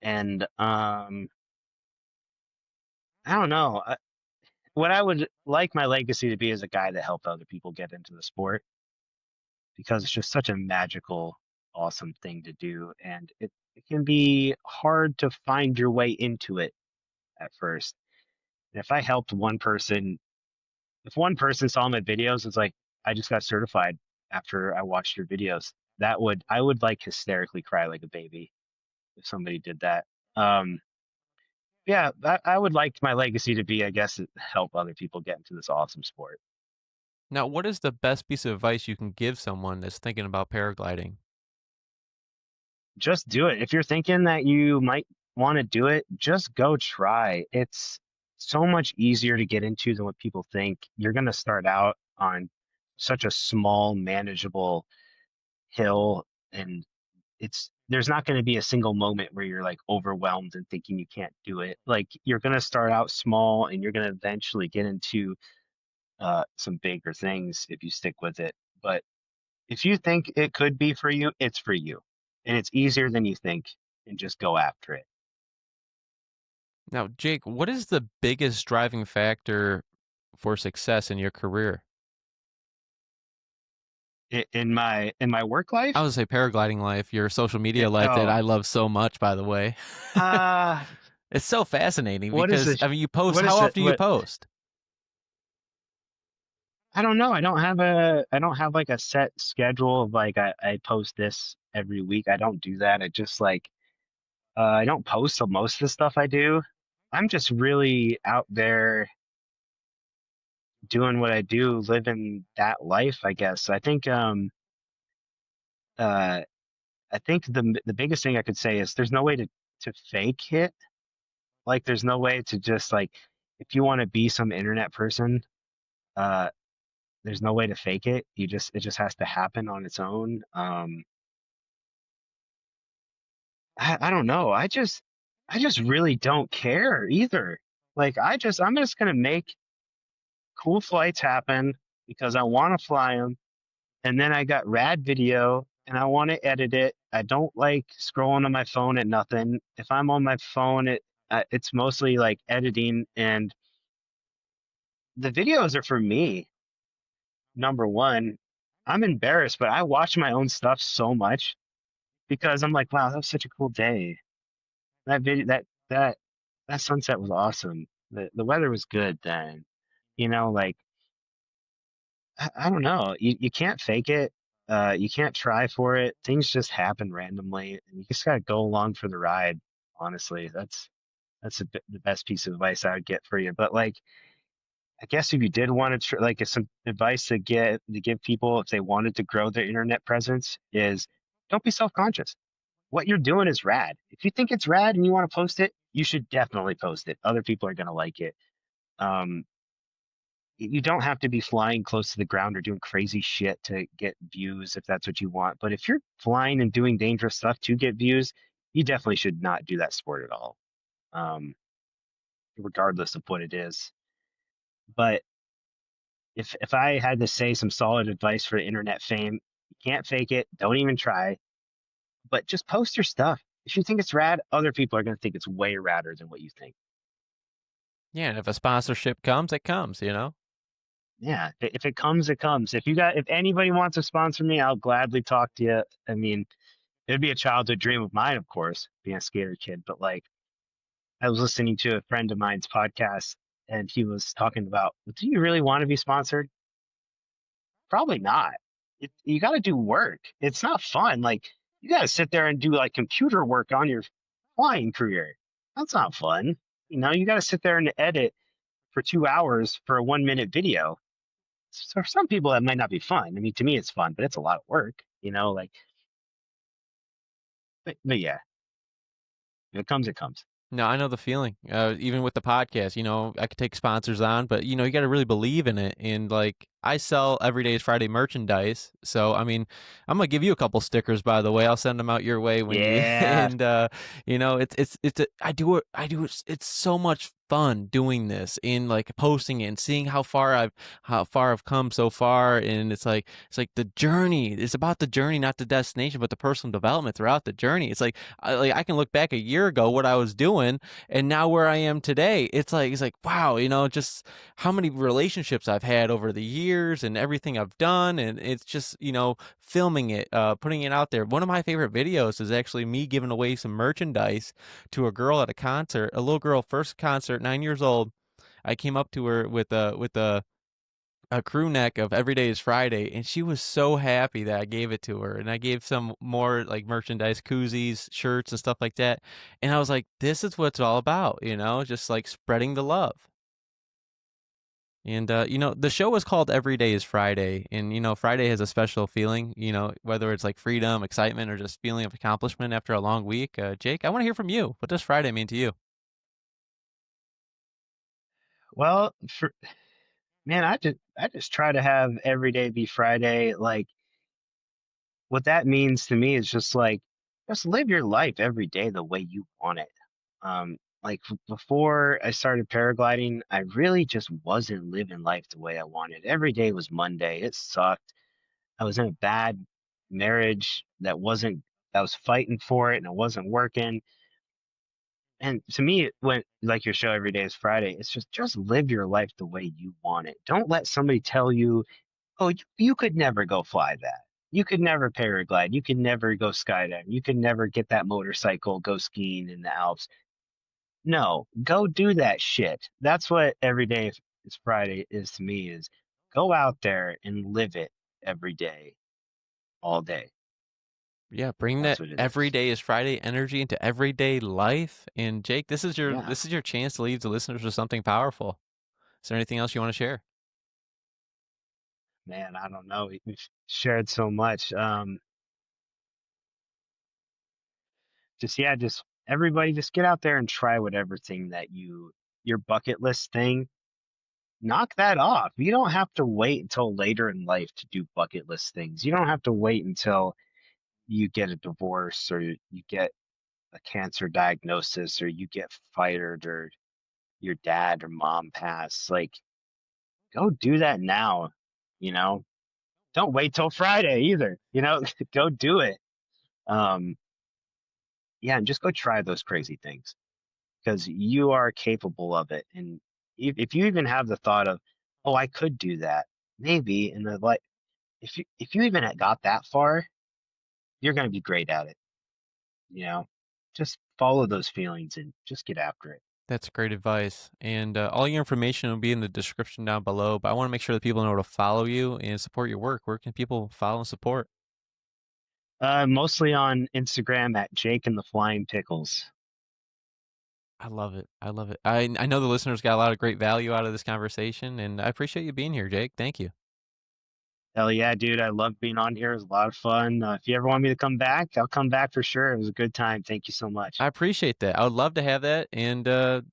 And I don't know. What I would like my legacy to be is a guy that helped other people get into the sport because it's just such a magical, awesome thing to do. And it can be hard to find your way into it at first. And if I helped one person, if one person saw my videos, it's like, I just got certified after I watched your videos. I would like hysterically cry like a baby if somebody did that. Um, yeah, I would like my legacy to be, I guess, help other people get into this awesome sport. Now, what is the best piece of advice you can give someone that's thinking about paragliding? Just do it. If you're thinking that you might want to do it, just go try. It's so much easier to get into than what people think. You're going to start out on such a small, manageable hill, and there's not going to be a single moment where you're like overwhelmed and thinking you can't do it. Like you're going to start out small and you're going to eventually get into some bigger things if you stick with it. But if you think it could be for you, it's for you. And it's easier than you think, and just go after it. Now, Jake, what is the biggest driving factor for success in your career? In my work I life. would say paragliding life, your social media life that Oh, I love so much, by the way. uh, It's so fascinating what is because, it? I mean, you post, What how is it? often do you What post? I don't know. I don't have like a set schedule of like I post this every week. I don't do that. I just like I don't post so most of the stuff I do. I'm just really out there doing what I do, living that life, I guess. Uh I think the biggest thing I could say is there's no way to fake it. Like there's no way to just like if you want to be some internet person, uh there's no way to fake it. It just has to happen on its own. I don't know. I just really don't care either. Like I'm just gonna make cool flights happen because I want to fly them, and then I got rad video and I want to edit it. I don't like scrolling on my phone at nothing. If I'm on my phone, it's mostly like editing, and the videos are for me. Number one, I'm embarrassed, but I watch my own stuff so much because I'm like, wow, that was such a cool day. That video, that sunset was awesome. The weather was good then. Like I don't know. You can't fake it. You can't try for it. Things just happen randomly, and you just gotta go along for the ride. Honestly, the best piece of advice I would get for you. But like, I guess if you did want to like, if some advice to give people if they wanted to grow their internet presence is, don't be self-conscious. What you're doing is rad. If you think it's rad and you want to post it, you should definitely post it. Other people are gonna like it. Um, you don't have to be flying close to the ground or doing crazy shit to get views if that's what you want. But if you're flying and doing dangerous stuff to get views, you definitely should not do that sport at all, um, regardless of what it is. But if I had to say some solid advice for internet fame, you can't fake it. Don't even try. But just post your stuff. If you think it's rad, other people are going to think it's way radder than what you think. Yeah, and if a sponsorship comes, it comes, Yeah, if it comes, it comes. If anybody wants to sponsor me, I'll gladly talk to you. I mean, it'd be a childhood dream of mine, of course, being a skater kid. But like, I was listening to a friend of mine's podcast, and he was talking about, do you really want to be sponsored? Probably not. You got to do work. It's not fun. Like, you got to sit there and do like computer work on your flying career. That's not fun. You got to sit there and edit for 2 hours for a 1 minute video. So for some people, that might not be fun. I mean, to me, it's fun, but it's a lot of work. Like, but yeah, if it comes, it comes. No, I know the feeling. Even with the podcast, I could take sponsors on, but you got to really believe in it. And like, I sell Every Day is Friday merchandise, so I mean, I'm gonna give you a couple stickers. By the way, I'll send them out your way when you Yeah. and I do it. It's so much fun doing this and like posting it and seeing how far I've come so far. And it's like the journey. It's about the journey, not the destination, but the personal development throughout the journey. It's like I can look back a year ago what I was doing and now where I am today. It's like wow, just how many relationships I've had over the years and everything I've done, and it's just filming it, putting it out there. One of my favorite videos is actually me giving away some merchandise to a girl at a concert, a little girl, first concert, 9 years old. I came up to her with a crew neck of Every Day is Friday, and she was so happy that I gave it to her. And I gave some more like merchandise, koozies, shirts, and stuff like that. And I was like, this is what it's all about, just like spreading the love. And the show is called Every Day is Friday, and Friday has a special feeling. Whether it's like freedom, excitement, or just feeling of accomplishment after a long week. Jake, I want to hear from you. What does Friday mean to you? Well, man, I just try to have every day be Friday. Like what that means to me is just like just live your life every day the way you want it. Like before I started paragliding, I really just wasn't living life the way I wanted. Every day was Monday. It sucked. I was in a bad marriage that wasn't I was fighting for it and it wasn't working. And to me, when like your show every day is Friday, it's just live your life the way you want it. Don't let somebody tell you, oh, you could never go fly that. You could never paraglide. You could never go skydiving. You could never get that motorcycle, go skiing in the Alps. No, go do that shit. That's what every day is Friday is to me is go out there and live it every day, all day. Yeah, bring That's that what it every is. day is Friday energy into everyday life. And Jake, Yeah, this is your chance to leave the listeners with something powerful. Is there anything else you want to share? man, I don't know. We've shared so much. Just yeah, just everybody just get out there and try whatever thing that your bucket list thing, knock that off. You don't have to wait until later in life to do bucket list things. You don't have to wait until you get a divorce or you get a cancer diagnosis or you get fired or your dad or mom pass. Like go do that now, you know. Don't wait till Friday either, you know. Go do it. Um yeah, and just go try those crazy things because you are capable of it. And if you even have the thought of, oh, I could do that, maybe, and the like, if you even got that far, you're going to be great at it. You know, just follow those feelings and just get after it. That's great advice. And all your information will be in the description down below. But I want to make sure that people know to follow you and support your work. Where can people follow and support? Mostly on Instagram at Jake and the Flying Pickles. I love it. I love it. I know the listeners got a lot of great value out of this conversation, and I appreciate you being here, Jake. Thank you. Hell yeah, dude! I love being on here. It was a lot of fun. If you ever want me to come back, I'll come back for sure. It was a good time. Thank you so much. I appreciate that. I would love to have that. And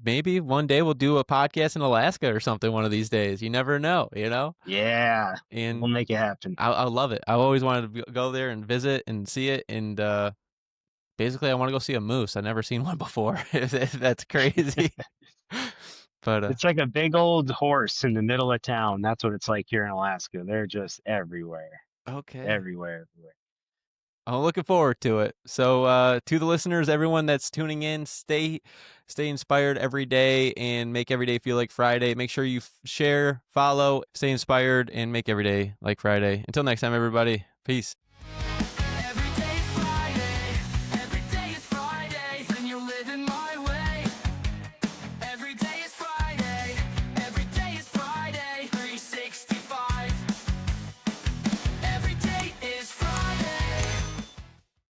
maybe one day we'll do a podcast in Alaska or something one of these days. You never know, you know? Yeah, we'll And make it happen. I love it. I always wanted to go there and visit and see it. And basically, I want to go see a moose. I've never seen one before. If that's crazy. But It's like a big old horse in the middle of town. That's what it's like here in Alaska. They're just everywhere, okay. everywhere, everywhere. I'm looking forward to it. So, to the listeners, everyone that's tuning in, stay inspired every day and make every day feel like Friday. Make sure you share, follow, stay inspired, and make every day like Friday. Until next time, everybody. Peace.